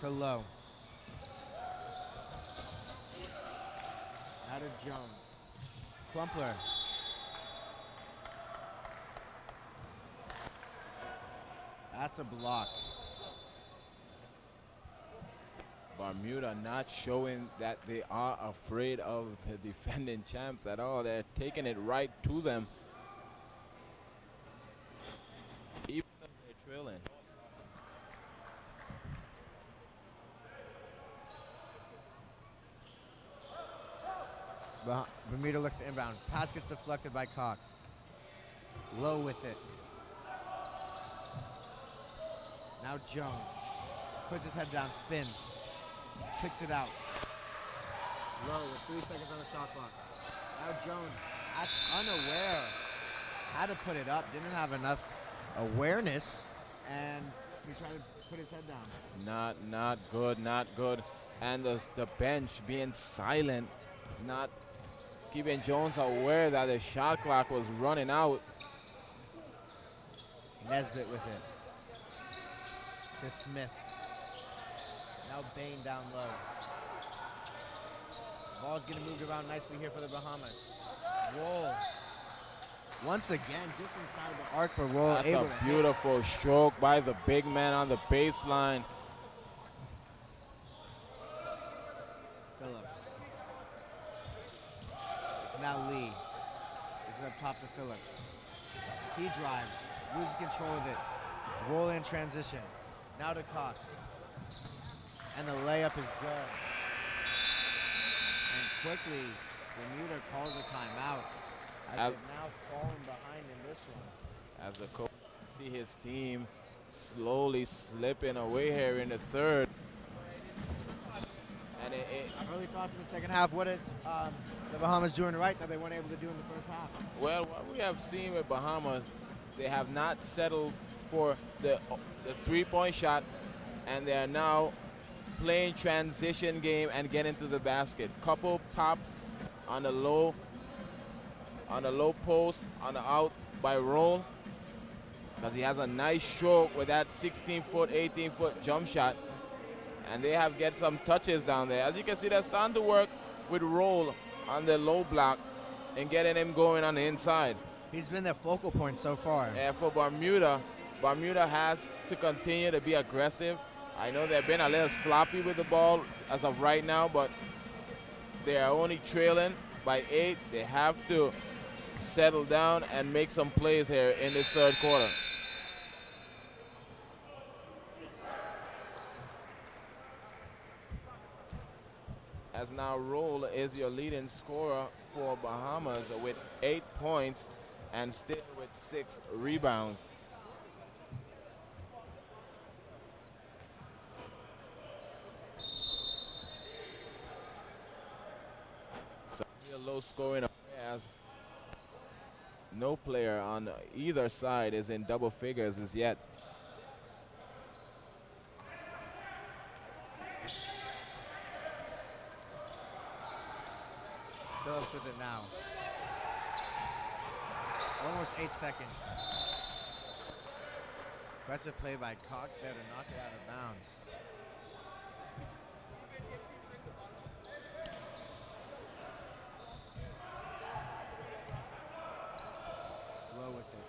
To Lowe. Out of Jones. Crumpler. That's a block. Bermuda not showing that they are afraid of the defending champs at all. They're taking it right to them, even though they're trailing. Bermuda looks to inbound. Pass gets deflected by Cox. Lowe with it. Now Jones puts his head down, spins, kicks it out. Lowe with 3 seconds on the shot clock. Now Jones, that's unaware. Had to put it up, didn't have enough awareness, and he tried to put his head down. Not good, not good. And the bench being silent, not keeping Jones aware that the shot clock was running out. Nesbitt with it. To Smith. Now Bain down low. Ball's getting moved around nicely here for the Bahamas. Roll. Once again, just inside the arc for Roll. That's a beautiful stroke by the big man on the baseline. Phillips. It's now Lee. This is up top to Phillips. He drives, loses control of it. Roll in transition. Now to Cox. And the layup is good. And quickly, Bermuda calls a timeout As they've now fallen behind in this one. As the coach see his team slowly slipping away here in the third. And early thoughts in the second half. What is the Bahamas doing right that they weren't able to do in the first half? Well, what we have seen with Bahamas, they have not settled for the three-point shot, and they are now playing transition game and getting to the basket. Couple pops on the low post, on the out by Roll, because he has a nice stroke with that 16-foot, 18-foot jump shot. And they have get some touches down there. As you can see, they're starting to work with Roll on the low block and getting him going on the inside. He's been their focal point so far. And for Bermuda, Bermuda has to continue to be aggressive. I know they've been a little sloppy with the ball as of right now, but they are only trailing by 8. They have to settle down and make some plays here in this third quarter. As now Roll is your leading scorer for Bahamas with 8 points and still with 6 rebounds. So a low scoring affair, as no player on either side is in double figures as yet. Phillips with it now. Almost 8 seconds. Aggressive play by Cox there to knock it out of bounds. Low with it.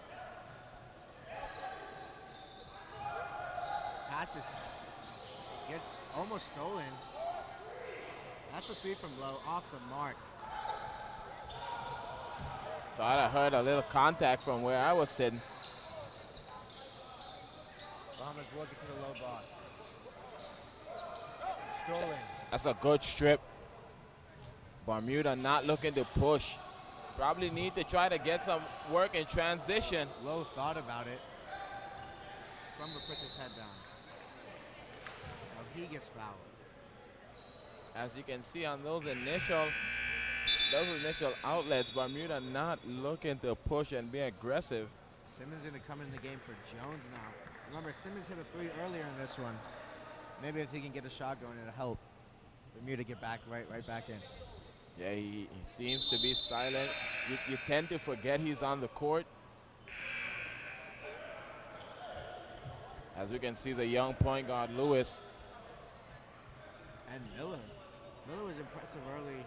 Passes. Gets almost stolen. That's a 3 from Low, off the mark. Thought I heard a little contact from where I was sitting. Bahamas working to the low block. Stolen. That's a good strip. Bermuda not looking to push. Probably need to try to get some work in transition. Low thought about it. Crumber puts his head down. Now he gets fouled. As you can see on those initial outlets, Bermuda not looking to push and be aggressive. Simmons going to come in the game for Jones now. Remember, Simmons hit a 3 earlier in this one. Maybe if he can get a shot going, it'll help Bermuda get back right back in. Yeah, he seems to be silent. You tend to forget he's on the court. As we can see, the young point guard, Lewis. And Miller. Miller was impressive early.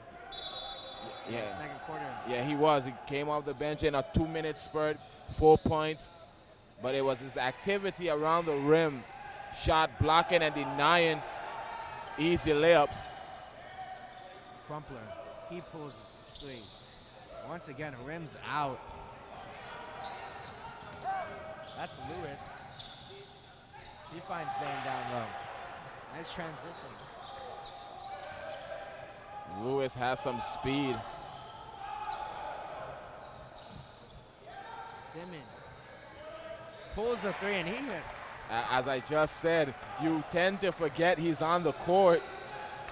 Yeah. Second quarter. Yeah, he was. He came off the bench in a 2-minute spurt, 4 points. But it was his activity around the rim, shot blocking and denying easy layups. Crumpler, he pulls 3. Once again, rims out. That's Lewis. He finds Bain down low. Nice transition. Lewis has some speed. Simmons pulls the 3 and he hits. As I just said, you tend to forget he's on the court,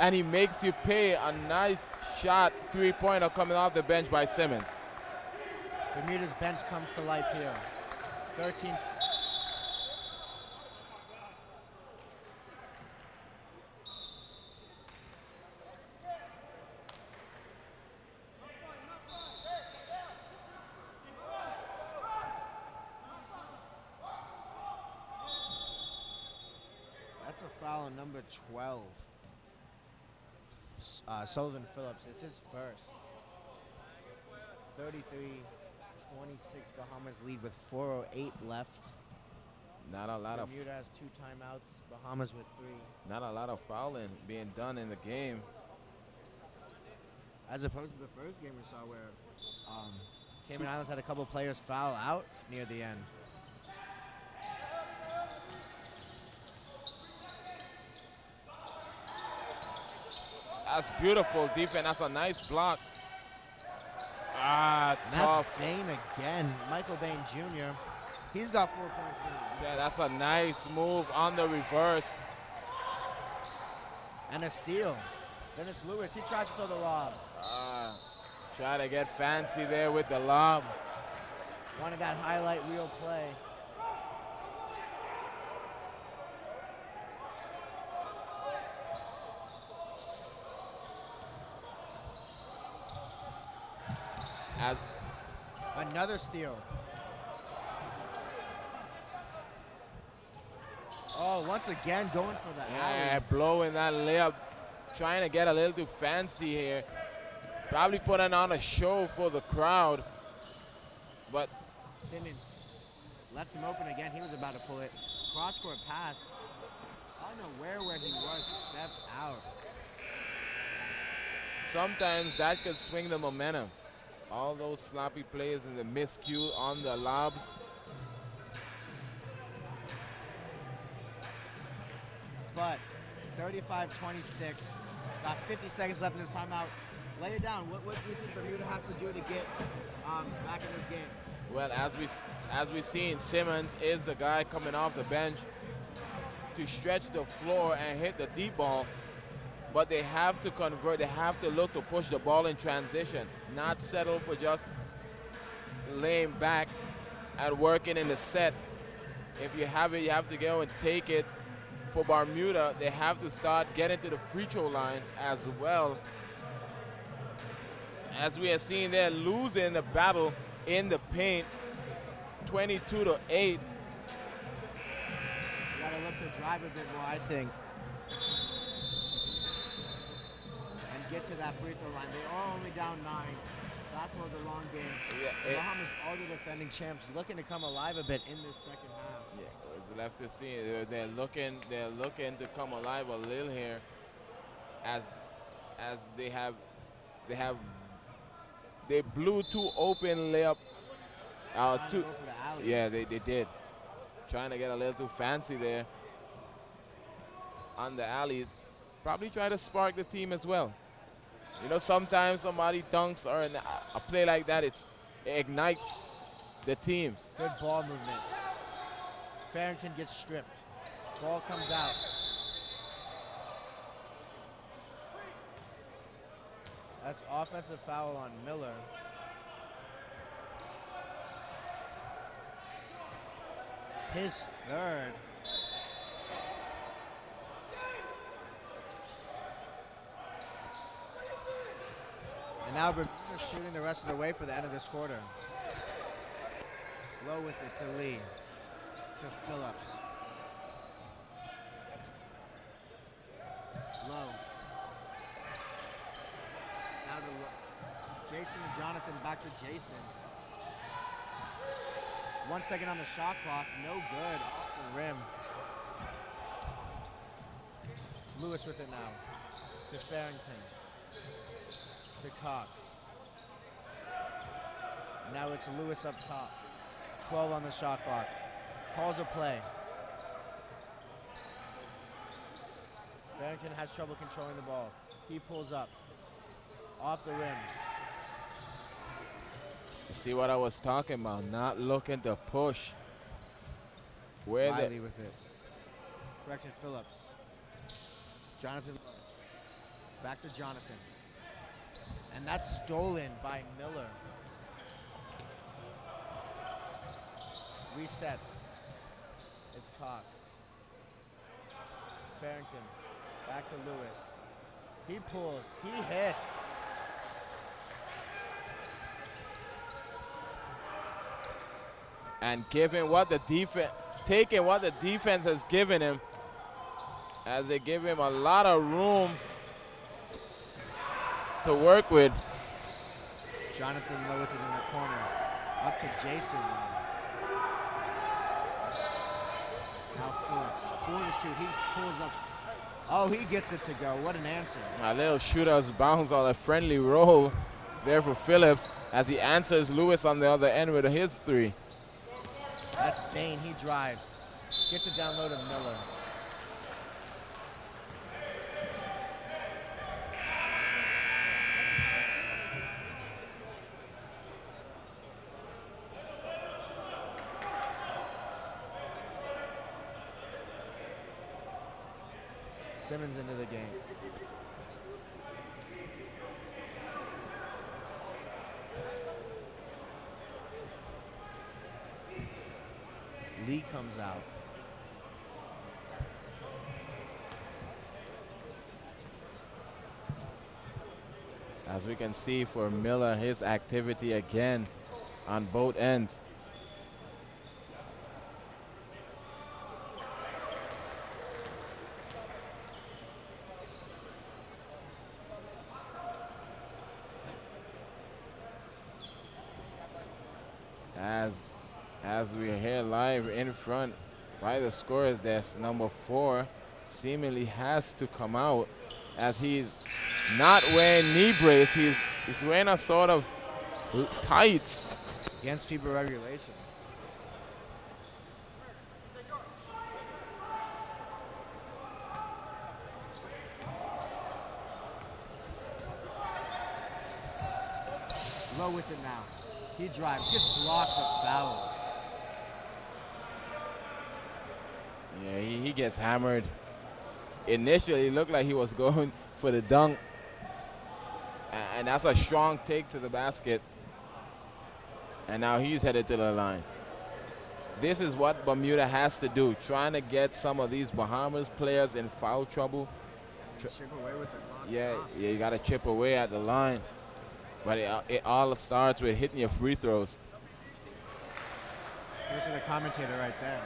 and he makes you pay. A nice shot, 3-pointer coming off the bench by Simmons. Bermuda's bench comes to life here. 13. That's a foul on number 12. Sullivan Phillips, it's his first. 33-26, Bahamas lead with 4:08 left. Not a lot Bermuda has 2 timeouts, Bahamas with 3. Not a lot of fouling being done in the game. As opposed to the first game we saw where Cayman Islands had a couple players foul out near the end. That's beautiful defense. That's a nice block. That's off. Bain again. Michael Bain Jr. He's got 4 points now. Yeah, that's a nice move on the reverse. And a steal. Dennis Lewis, he tries to throw the lob. Try to get fancy there with the lob. Wanted that highlight reel play. Another steal. Oh, once again going for the alley. Blowing that layup. Trying to get a little too fancy here. Probably putting on a show for the crowd. But Simmons left him open again. He was about to pull it. Cross-court pass. Unaware where he was. Stepped out. Sometimes that could swing the momentum. All those sloppy plays and the miscue on the lobs. But 35-26. Got 50 seconds left in this timeout. Lay it down. What do you think Bermuda has to do to get back in this game? Well, as we've seen, Simmons is the guy coming off the bench to stretch the floor and hit the deep ball. But they have to convert. They have to look to push the ball in transition, not settle for just laying back and working in the set. If you have it, you have to go and take it. For Bermuda, they have to start getting to the free throw line as well. As we have seen, they're losing the battle in the paint, 22-8. You gotta look to drive a bit more, I think. And get to that free throw line. They are only down 9. Basketball's a long game. The Bahamas are the defending champs, looking to come alive a bit in this second half. Yeah, it's left to see. They're looking to come alive a little here, as they blew 2 open layups. Yeah, they did. Trying to get a little too fancy there on the alleys. Probably try to spark the team as well. You know, sometimes somebody dunks or a play like that, it ignites the team. Good ball movement. Farrington gets stripped. Ball comes out. That's offensive foul on Miller. His third. And now Bermuda's shooting the rest of the way for the end of this quarter. Low with it to Lee. To Phillips. Low. Now to Jason and Jonathan, back to Jason. 1 second on the shot clock, no good, off the rim. Lewis with it now, to Farrington, to Cox. Now it's Lewis up top, 12 on the shot clock. Calls a play. Farrington has trouble controlling the ball. He pulls up, off the rim. See what I was talking about, not looking to push. Riley with it. Correction, Phillips. Jonathan. Back to Jonathan. And that's stolen by Miller. Resets. It's Cox. Farrington. Back to Lewis. He pulls. He hits. And giving what the defense, taking what the defense has given him, as they give him a lot of room to work with. Jonathan Lowe with it in the corner. Up to Jason. Now Phillips. 4 to shoot. He pulls up. Oh, he gets it to go. What an answer. A little shooter's bounce on a friendly roll there for Phillips as he answers Lewis on the other end with his 3. That's Bain. He drives. Gets it down low to Miller. Simmons into the game. Lee comes out. As we can see for Miller, his activity again on both ends. As we hear live in front by the scorer's desk, number 4 seemingly has to come out as he's not wearing knee brace. He's wearing a sort of tights. Against FIBA regulations. Low with it now. He drives, gets blocked but foul. Yeah, he gets hammered. Initially, it looked like he was going for the dunk. And that's a strong take to the basket. And now he's headed to the line. This is what Bermuda has to do, trying to get some of these Bahamas players in foul trouble. Chip away with the clock. Yeah, you got to chip away at the line. But it all starts with hitting your free throws. Here's the commentator right there.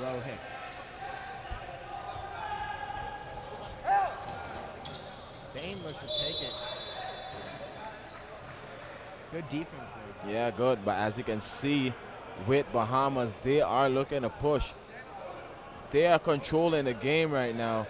Low hits. Bain looks to take it. Good defense there. Yeah, good. But as you can see with Bahamas, they are looking to push. They are controlling the game right now.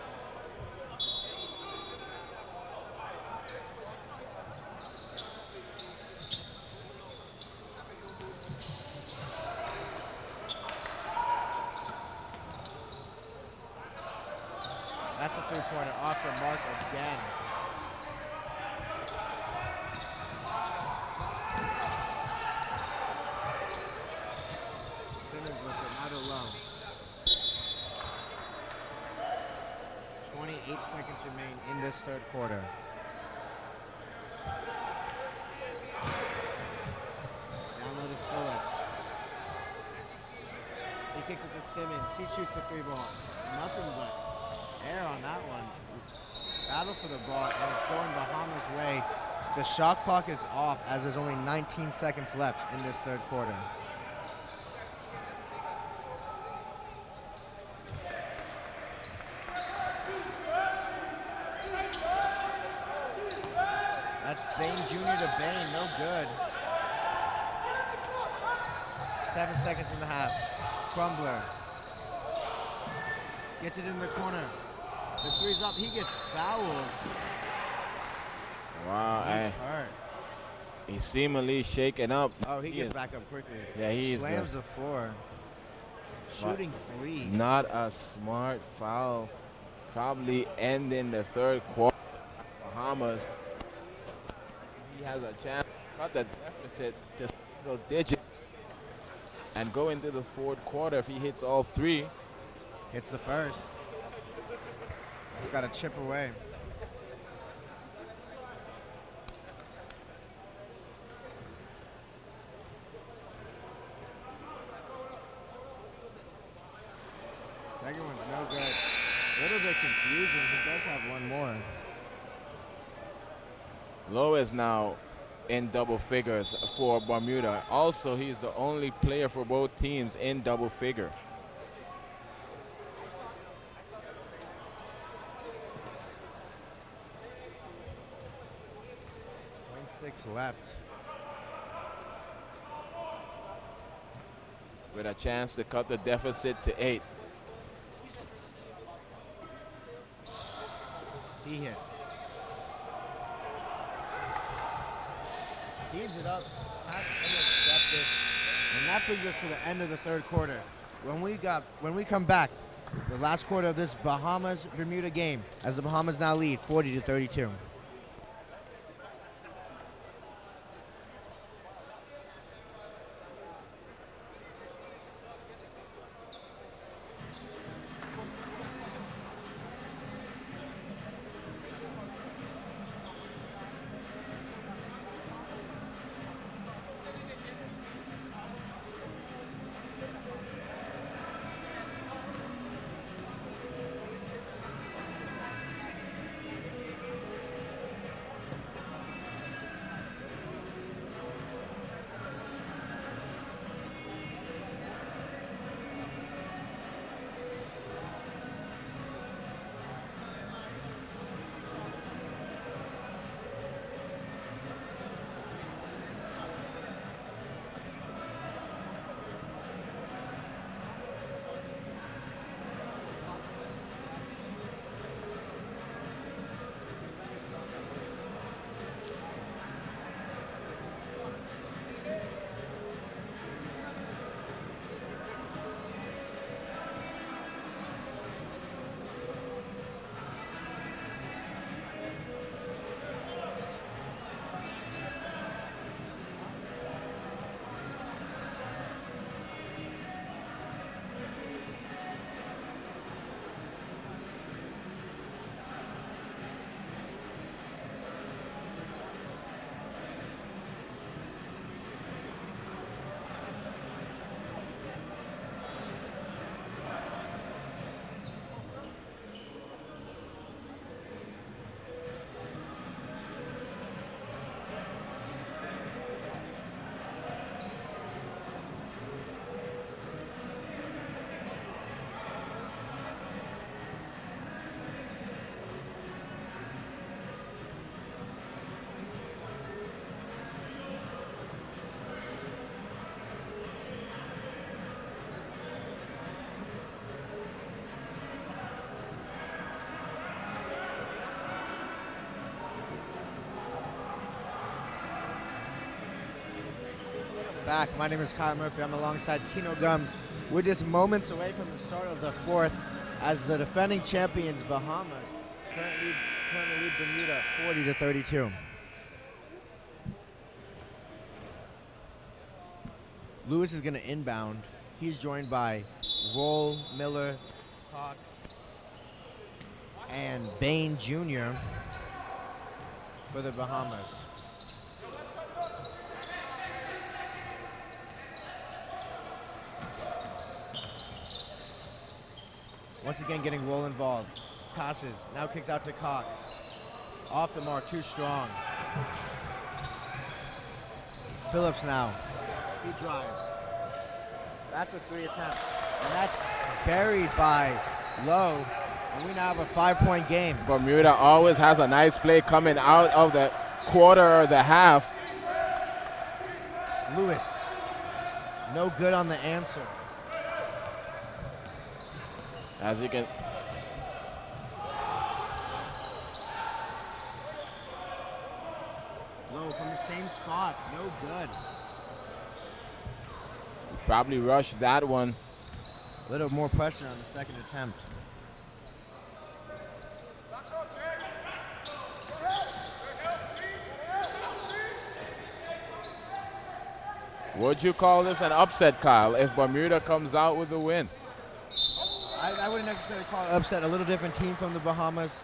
That's a three-pointer off the mark again. Simmons with another low. 28 seconds remain in this third quarter. Down low to Phillips. He kicks it to Simmons. He shoots the three ball. Nothing but air on that one. Battle for the ball, and it's going Bahamas' way. The shot clock is off as there's only 19 seconds left in this third quarter. That's Bain Jr. to Bain, no good. 7 seconds in the half. Crumbler gets it in the corner. The three's up. He gets fouled. Wow. He's hurt. He's seemingly shaken up. Oh, he gets back up quickly. Yeah, he slams the floor. Shooting three. Not a smart foul. Probably ending the third quarter. Bahamas. He has a chance to cut the deficit to single digit and go into the fourth quarter if he hits all three. Hits the first. He's got to chip away. Second one's no good. A little bit confusing. He does have one more. Lowe is now in double figures for Bermuda. Also, he's the only player for both teams in double figure. 6 left. With a chance to cut the deficit to 8. He hits. Heaves it up. Pass intercepted. And that brings us to the end of the third quarter. When we come back, The last quarter of this Bahamas-Bermuda game, as the Bahamas now lead 40-32. Back. My name is Kyle Murphy. I'm alongside Keno Gums. We're just moments away from the start of the fourth as the defending champions Bahamas currently lead Bermuda 40-32. Lewis is going to inbound. He's joined by Roll, Miller, Cox, and Bain Jr. for the Bahamas. Once again getting Roll involved. Passes, now kicks out to Cox. Off the mark, too strong. Phillips now. He drives. That's a 3 attempt. And that's buried by Lowe. And we now have a 5-point game. Bermuda always has a nice play coming out of the quarter or the half. Lewis, no good on the answer. As you can, Lowe from the same spot, no good. probably rushed that one. A little more pressure on the second attempt. Would you call this an upset, Kyle, if Bermuda comes out with the win? I wouldn't necessarily call it upset. A little different team from the Bahamas.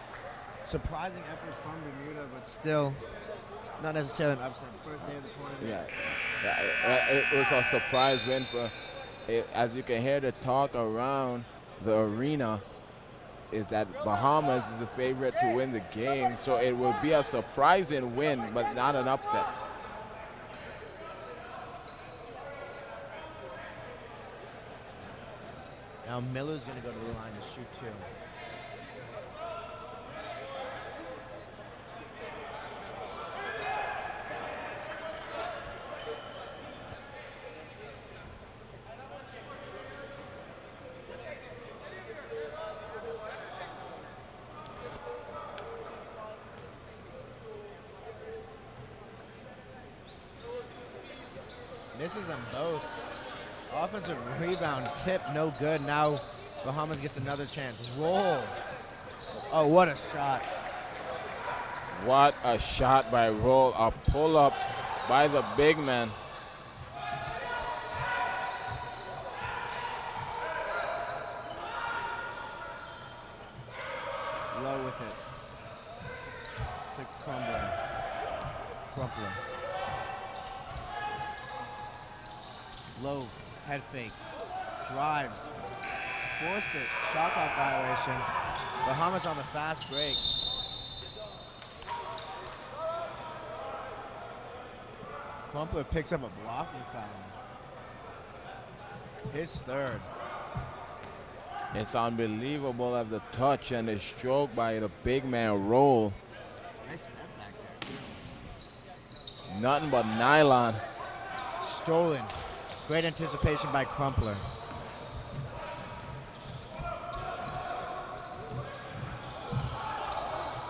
Surprising effort from Bermuda, but still not necessarily an upset. First day of the tournament. Yeah, it was a surprise win for, as you can hear the talk around the arena, is that Bahamas is the favorite to win the game. So it will be a surprising win, but not an upset. Now Miller's going to go to the line to shoot two. Misses them both. Offensive rebound tip, no good. Now Bahamas gets another chance. Roll. Oh, what a shot. What a shot by Roll. A pull-up by the big man. Low with it. To Crumpler. Low. Head fake. Drives. Force it. Shot clock violation. Bahamas on the fast break. Crumpler picks up a blocking foul. His third. It's unbelievable at the touch and the stroke by the big man Roll. Nice step back there, too. Nothing but nylon. Stolen. Great anticipation by Crumpler.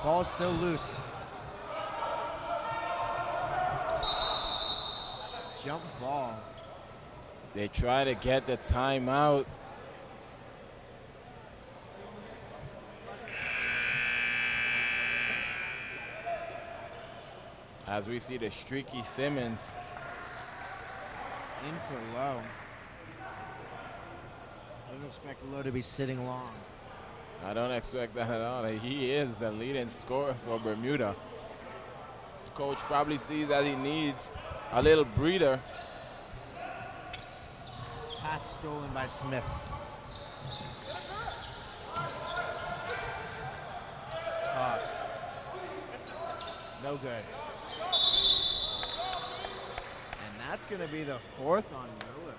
Ball's still loose. Jump ball. They try to get the timeout. As we see the streaky Simmons. In for Low. I don't expect Low to be sitting long. I don't expect that at all. He is the leading scorer for Bermuda. Coach probably sees that he needs a little breather. Pass stolen by Smith. Hawks. No good. And that's going to be the fourth on Miller.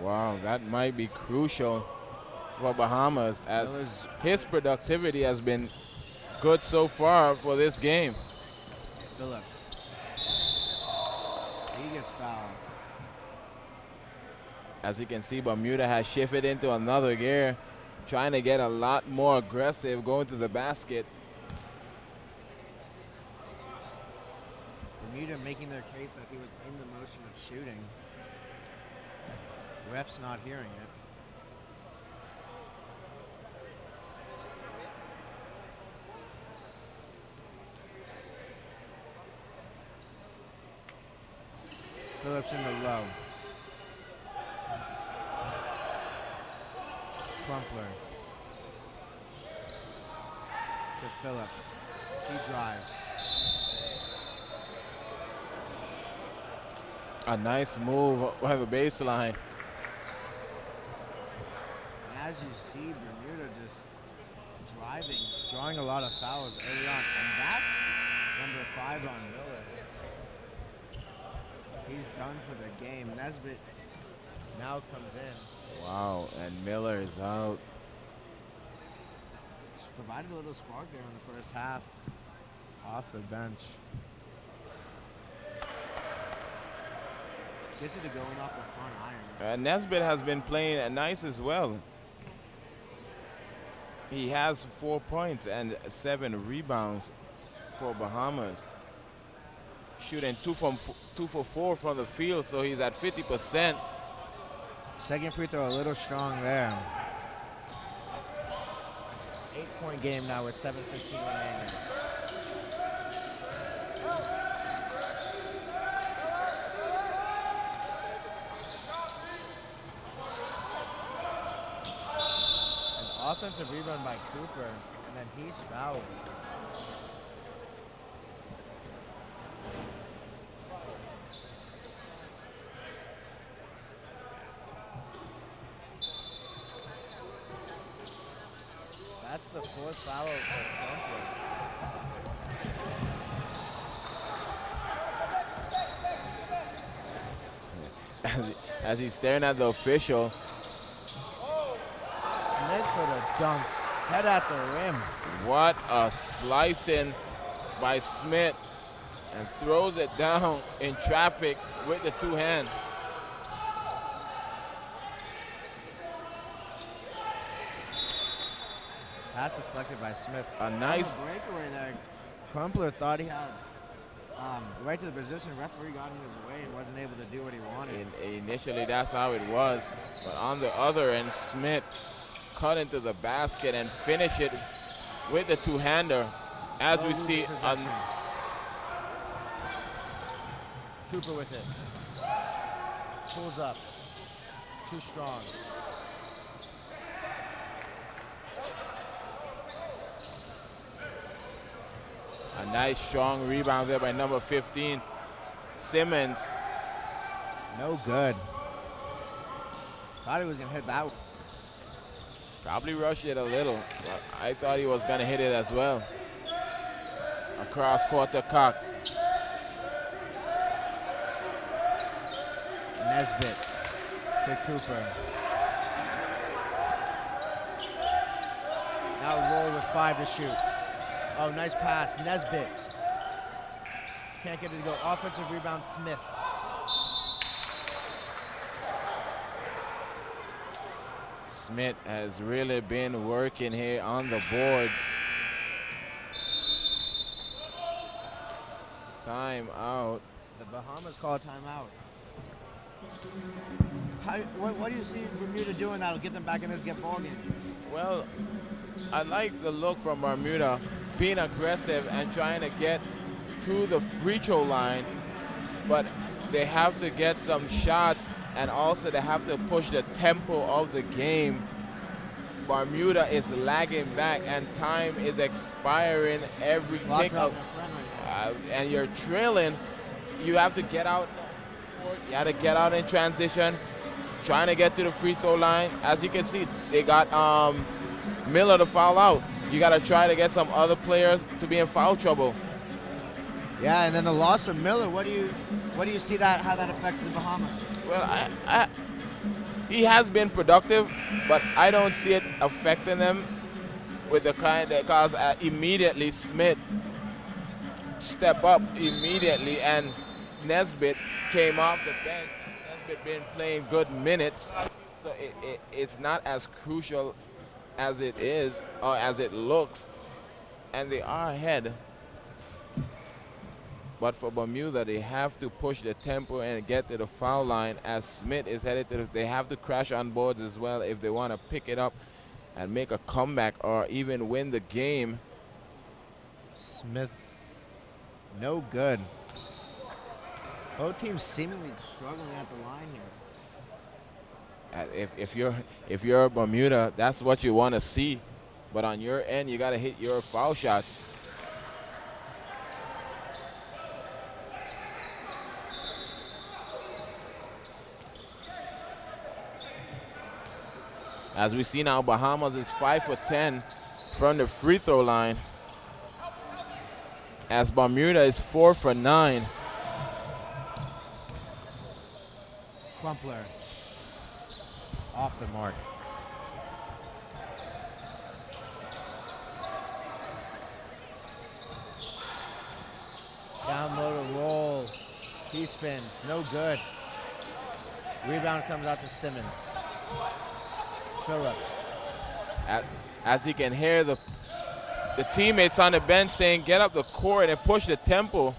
Wow, that might be crucial for Bahamas as his productivity has been good so far for this game. Phillips. He gets fouled. As you can see, Bermuda has shifted into another gear, trying to get a lot more aggressive, going to the basket. Bermuda making their case that he was in the motion of shooting. Ref's not hearing it. Phillips in the low. Crumpler. To Phillips. He drives. A nice move by the baseline. As you see, Bermuda just driving, drawing a lot of fouls early on, and that's number 5 on Miller. He's done for the game. Nesbitt now comes in. Wow, and Miller is out. Just provided a little spark there in the first half, off the bench. Gets it to going off the front iron. Nesbitt has been playing nice as well. He has 4 points and 7 rebounds for Bahamas. Shooting 2 for 4 from the field, so he's at 50%. Second free throw a little strong there. 8-point game now with 7:15 remaining. Offensive rebound by Cooper, and then he's fouled. That's the 4th foul for Crumpler. As he's staring at the official. Smith for the dunk, head at the rim. What a slicing by Smith, and throws it down in traffic with the 2 hands. Pass deflected by Smith. A nice breakaway there. Crumpler thought he had right to the position. Referee got in his way and wasn't able to do what he wanted. Initially, that's how it was. But on the other end, Smith cut into the basket and finish it with the two-hander. As we see on Cooper with it. Pulls up. Too strong. A nice strong rebound there by number 15, Simmons. No good. Thought he was going to hit that one. Probably rushed it a little, but I thought he was going to hit it as well. Across court to Cox. Nesbitt to Cooper. Now roll with 5 to shoot. Oh, nice pass. Nesbitt. Can't get it to go. Offensive rebound, Smith. Smith has really been working here on the boards. Time out. The Bahamas call a timeout. What do you see Bermuda doing that'll get them back in this ball game? Well, I like the look from Bermuda, being aggressive and trying to get to the free throw line, but they have to get some shots, and also they have to push the tempo of the game. Bermuda is lagging back, and time is expiring every kickoff. And you're trailing. You have to get out. You have to get out in transition, trying to get to the free throw line. As you can see, they got Miller to foul out. You got to try to get some other players to be in foul trouble. Yeah, and then the loss of Miller. What do you see how that affects the Bahamas? Well, he has been productive, but I don't see it affecting them with the kind that cause immediately Smith step up immediately, and Nesbitt came off the bench. Nesbitt been playing good minutes, so it's not as crucial as it is or as it looks, and they are ahead. But for Bermuda, they have to push the tempo and get to the foul line as Smith is headed to they have to crash on boards as well if they want to pick it up and make a comeback or even win the game. Smith, no good. Both teams seemingly struggling at the line here. If you're Bermuda, that's what you want to see. But on your end, you got to hit your foul shots. As we see now, Bahamas is 5 for 10 from the free throw line, as Bermuda is 4 for 9. Crumpler off the mark. Down low to roll. He spins, no good. Rebound comes out to Simmons. Phillips. As you can hear the teammates on the bench saying, get up the court and push the tempo.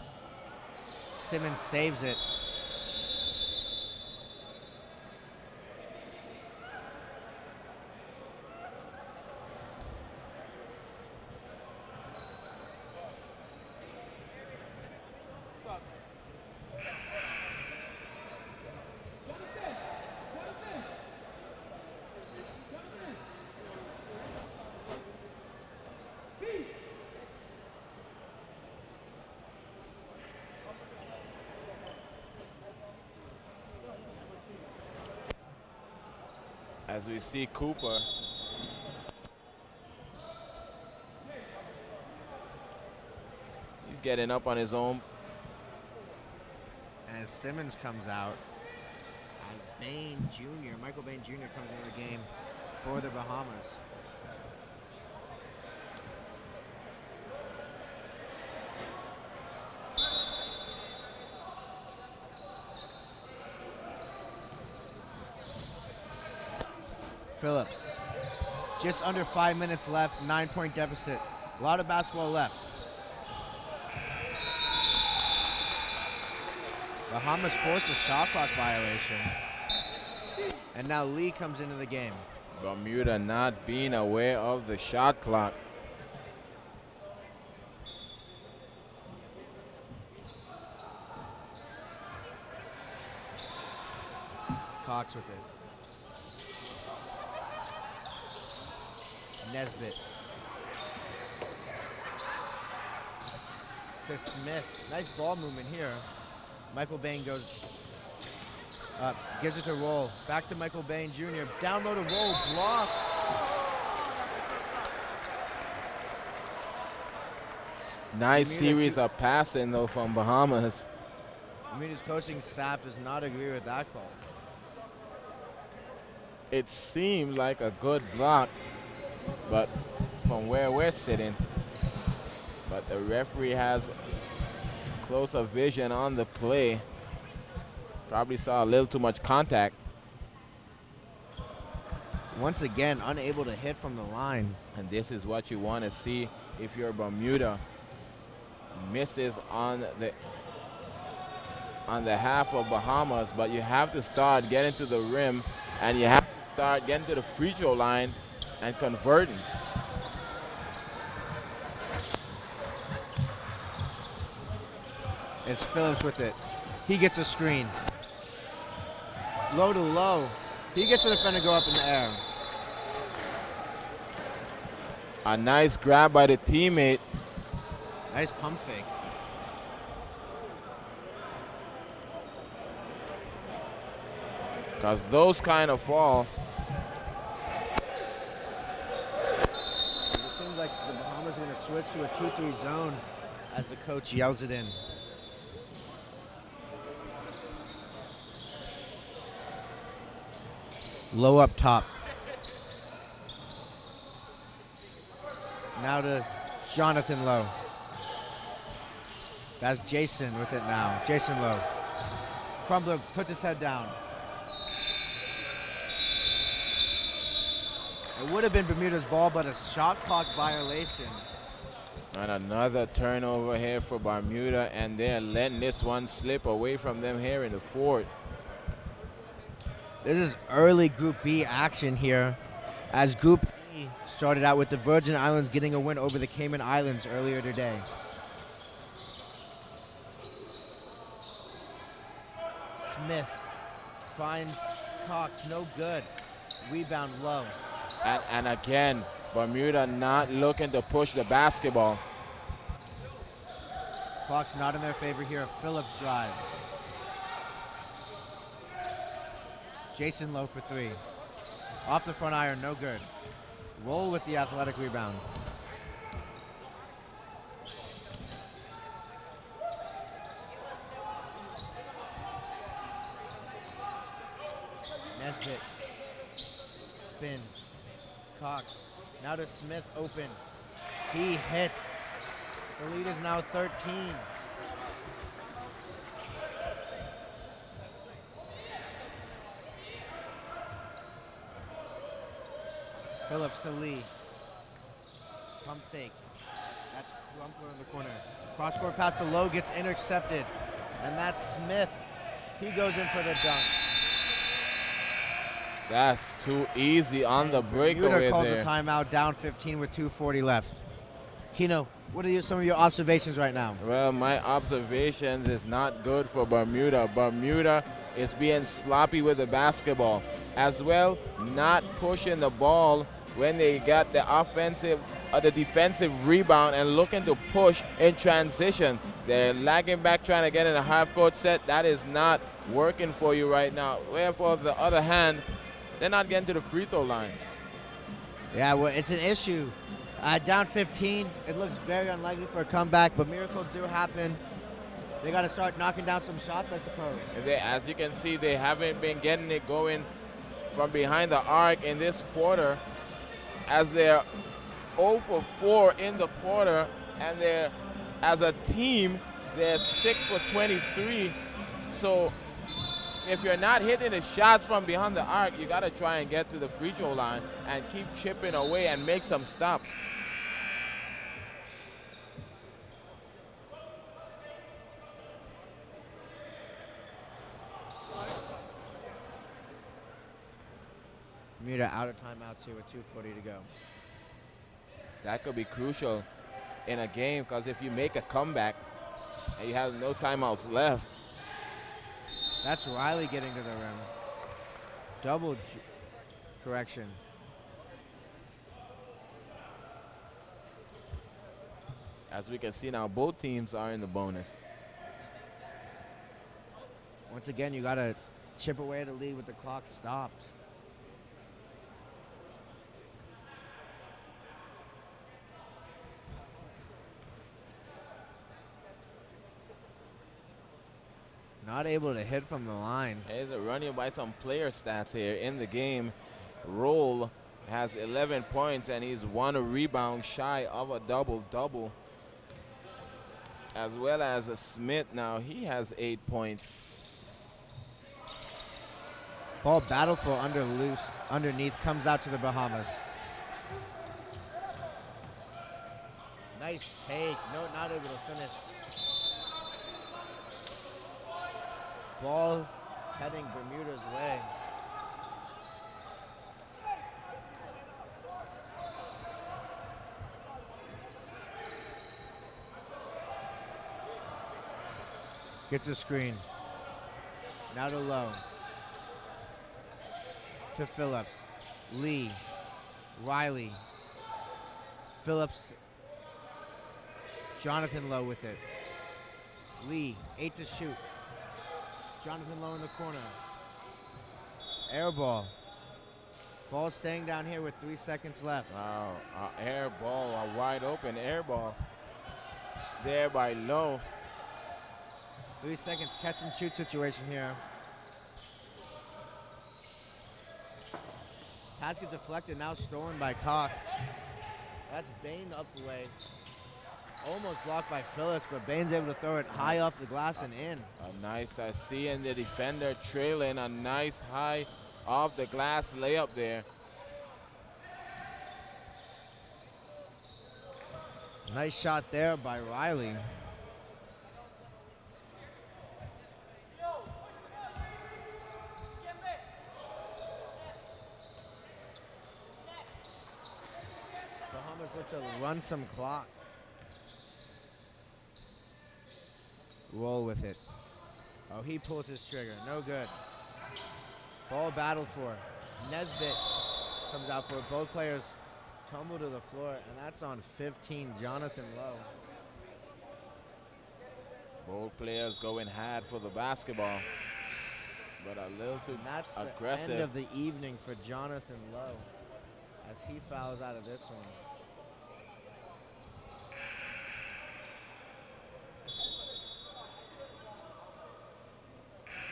Simmons saves it. As we see Cooper. He's getting up on his own. And as Simmons comes out, as Michael Bain Jr. comes into the game for the Bahamas. Phillips Just under 5 minutes left, 9-point deficit. A lot of basketball left. Bahamas force a shot clock violation. And now Lee comes into the game. Bermuda not being aware of the shot clock. Cox with it. Nesbitt. To Smith. Nice ball movement here. Michael Bain goes up, gives it to Roll. Back to Michael Bain Jr. Down low to Roll, block. Nice series of passing though from Bahamas. Bermuda's coaching staff does not agree with that call. It seemed like a good block, but from where we're sitting, but the referee has closer vision on the play. Probably saw a little too much contact. Once again, unable to hit from the line. And this is what you want to see if you're Bermuda. Misses on the half of Bahamas, but you have to start getting to the rim, and you have to start getting to the free throw line and converting. It's Phillips with it. He gets a screen. Low to low. He gets the defender to go up in the air. A nice grab by the teammate. Nice pump fake. Because those kind of fall. It seems like the Bahamas are going to switch to a 2-3 zone as the coach yells it in. Low up top. Now to Jonathan Lowe. That's Jason with it now. Jason Lowe. Crumbler puts his head down. It would have been Bermuda's ball, but a shot clock violation. And another turnover here for Bermuda, and they're letting this one slip away from them here in the fourth. This is early Group B action here, as Group E started out with the Virgin Islands getting a win over the Cayman Islands earlier today. Smith finds Cox, no good. Rebound low. And again, Bermuda not looking to push the basketball. Clock's not in their favor here. Phillips drives. Jason Lowe for three. Off the front iron, no good. Roll with the athletic rebound. Nesbitt spins. Cox now to Smith, open. He hits. The lead is now 13. Phillips to Lee. Pump fake. That's Crumpler in the corner. Cross-court pass to Lowe gets intercepted. And that's Smith. He goes in for the dunk. That's too easy on the breakaway there. Bermuda calls a timeout, down 15 with 2:40 left. Kino, what are some of your observations right now? Well, my observations is not good for Bermuda. Bermuda is being sloppy with the basketball. As well, not pushing the ball when they got the offensive or the defensive rebound and looking to push in transition. They're lagging back trying to get in a half-court set. That is not working for you right now. Wherefore, on the other hand, they're not getting to the free throw line. Yeah, well, it's an issue. Down 15, it looks very unlikely for a comeback, but miracles do happen. They got to start knocking down some shots, I suppose. As you can see, they haven't been getting it going from behind the arc in this quarter, as they're 0 for 4 in the quarter, and they're, as a team, they're 6 for 23. So if you're not hitting the shots from behind the arc, you got to try and get to the free throw line and keep chipping away and make some stops. Bermuda out of timeout too with 2:40 to go. That could be crucial in a game, because if you make a comeback and you have no timeouts left. That's Riley getting to the rim. Double correction. As we can see now, both teams are in the bonus. Once again, you got to chip away at the lead with the clock stopped. Not able to hit from the line. There's a running by some player stats here in the game. Roll has 11 points and he's 1 rebound shy of a double-double. As well as a Smith now, he has 8 points. Ball battled for underneath, comes out to the Bahamas. Nice take, no, not able to finish. Ball heading Bermuda's way. Gets a screen. Now to Lowe. To Phillips. Lee. Riley. Phillips. Jonathan Lowe with it. Lee, 8 to shoot. Jonathan Lowe in the corner. Air ball. Ball staying down here with 3 seconds left. Wow, air ball, a wide open air ball. There by Lowe. 3 seconds, catch and shoot situation here. Pass gets deflected, now stolen by Cox. That's Bain up the way. Almost blocked by Phillips, but Bain's able to throw it high off the glass and in. A nice, seeing the defender trailing, a nice high off the glass layup there. Nice shot there by Riley. Bahamas look to run some clock. Roll with it. Oh, he pulls his trigger. No good. Ball battled for. Nesbitt comes out for it. Both players tumble to the floor, and that's on 15, Jonathan Lowe. Both players going hard for the basketball, but a little too That's aggressive. the end of the evening for Jonathan Lowe as he fouls out of this one.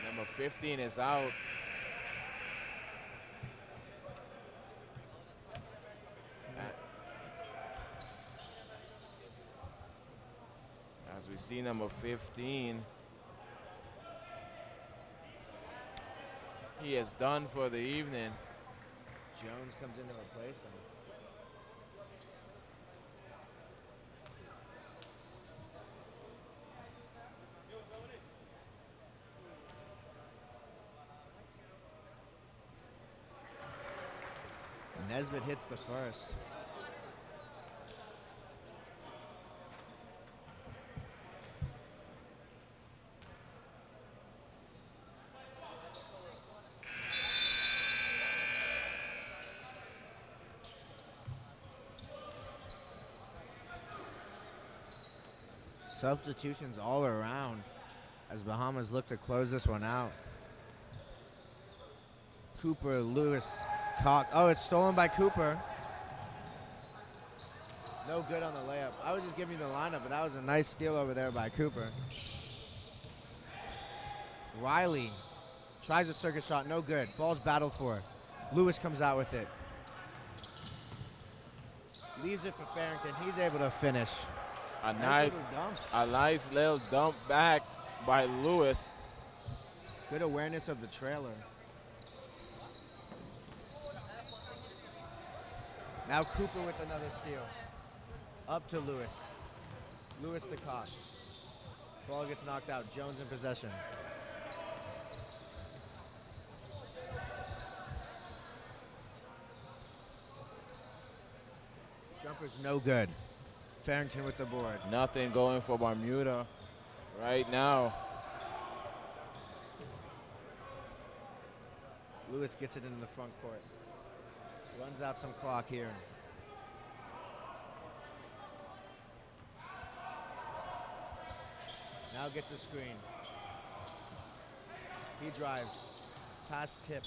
Number 15 is out. As we see number 15, he is done for the evening. Jones comes in to replace him. Nesbitt hits the first. Substitutions all around as Bahamas look to close this one out. Cooper, Lewis, Cox. Oh, it's stolen by Cooper. No good on the layup. I was just giving you the lineup, but that was a nice steal over there by Cooper. Riley tries a circuit shot, no good. Ball's battled for. Lewis comes out with it. Leaves it for Farrington. He's able to finish. A nice little dump back by Lewis. Good awareness of the trailer. Now Cooper with another steal. Up to Lewis. Lewis to Koch. Ball gets knocked out. Jones in possession. Jumper's no good. Farrington with the board. Nothing going for Bermuda right now. Lewis gets it into the front court. Runs out some clock here. Now gets a screen. He drives. Pass tip.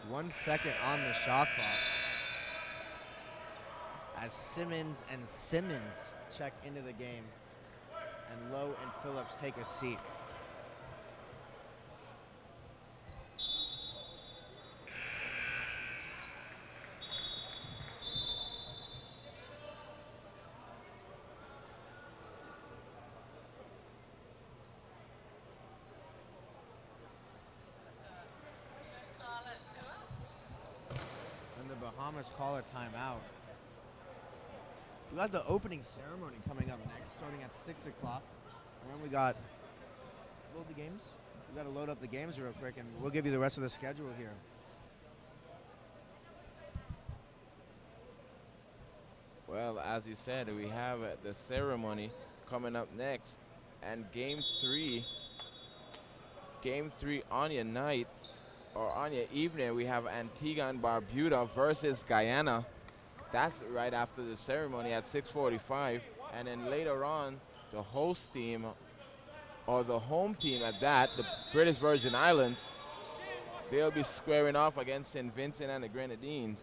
1 second on the shot clock. As Simmons and Simmons check into the game. And Lowe and Phillips take a seat. Bahamas call a timeout. We got the opening ceremony coming up next, starting at 6 o'clock. And then we got load the games. We got to load up the games real quick, and we'll give you the rest of the schedule here. Well, as you said, we have the ceremony coming up next, and game three on your night or on your evening, we have Antigua and Barbuda versus Guyana. That's right after the ceremony at 6:45, and then later on, the host team, or the home team at that, the British Virgin Islands, they'll be squaring off against St. Vincent and the Grenadines.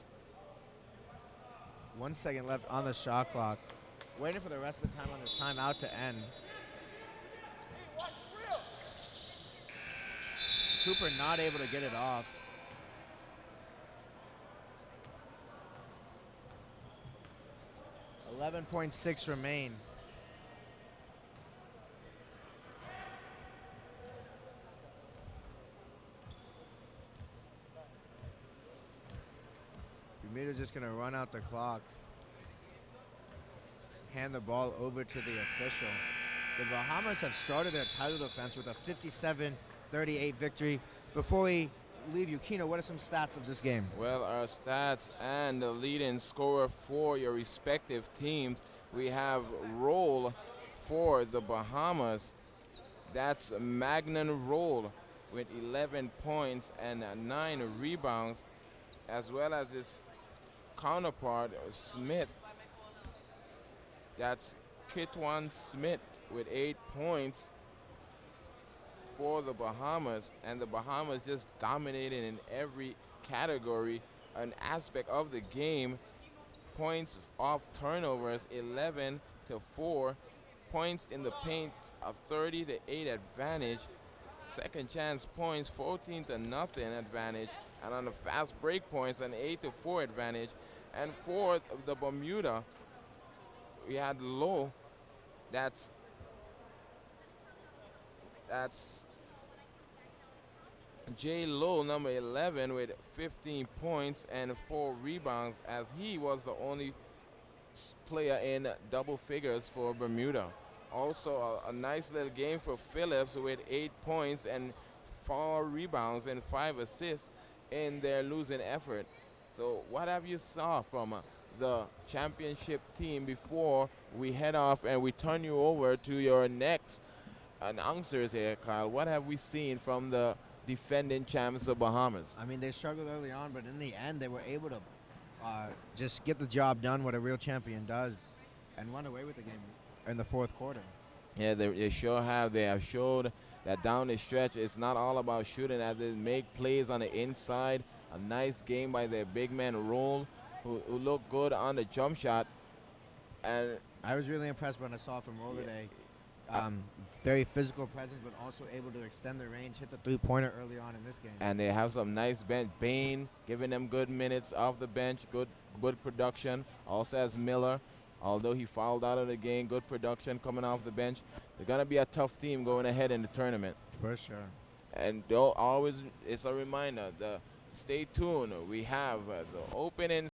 1 second left on the shot clock. Waiting for the rest of the time on this timeout to end. Cooper not able to get it off. .6 remain. Bermuda just going to run out the clock. Hand the ball over to the official. The Bahamas have started their title defense with a 57-38 victory. Before we leave you, Kino, what are some stats of this game? Well, our stats and the leading scorer for your respective teams, we have Roll for the Bahamas. That's Magnan Roll with 11 points and 9 rebounds, as well as his counterpart, Smith. That's Kitwan Smith with 8 points for the Bahamas, and the Bahamas just dominated in every category, an aspect of the game. Points off turnovers, 11-4. Points in the paint, a 30-8 advantage. Second chance points, 14-0 advantage. And on the fast break points, an 8-4 advantage. And for the Bermuda, we had Low. That's J. Lowe, number 11, with 15 points and 4 rebounds, as he was the only player in double figures for Bermuda. Also, a nice little game for Phillips with 8 points and 4 rebounds and 5 assists in their losing effort. So what have you saw from the championship team before we head off and we turn you over to your next announcers here, Kyle? What have we seen from the defending champs of Bahamas? I mean, they struggled early on, but in the end, they were able to just get the job done, what a real champion does, and run away with the game in the fourth quarter. Yeah, they sure have. They have showed that down the stretch, it's not all about shooting, as they make plays on the inside. A nice game by their big man, Roll, who looked good on the jump shot. And I was really impressed when I saw from Roll today. Very physical presence, but also able to extend the range, hit the three-pointer early on in this game. And they have some nice bench. Bain giving them good minutes off the bench, good production. Also has Miller, although he fouled out of the game, good production coming off the bench. They're going to be a tough team going ahead in the tournament. For sure. And don't always, it's a reminder, stay tuned. We have the opening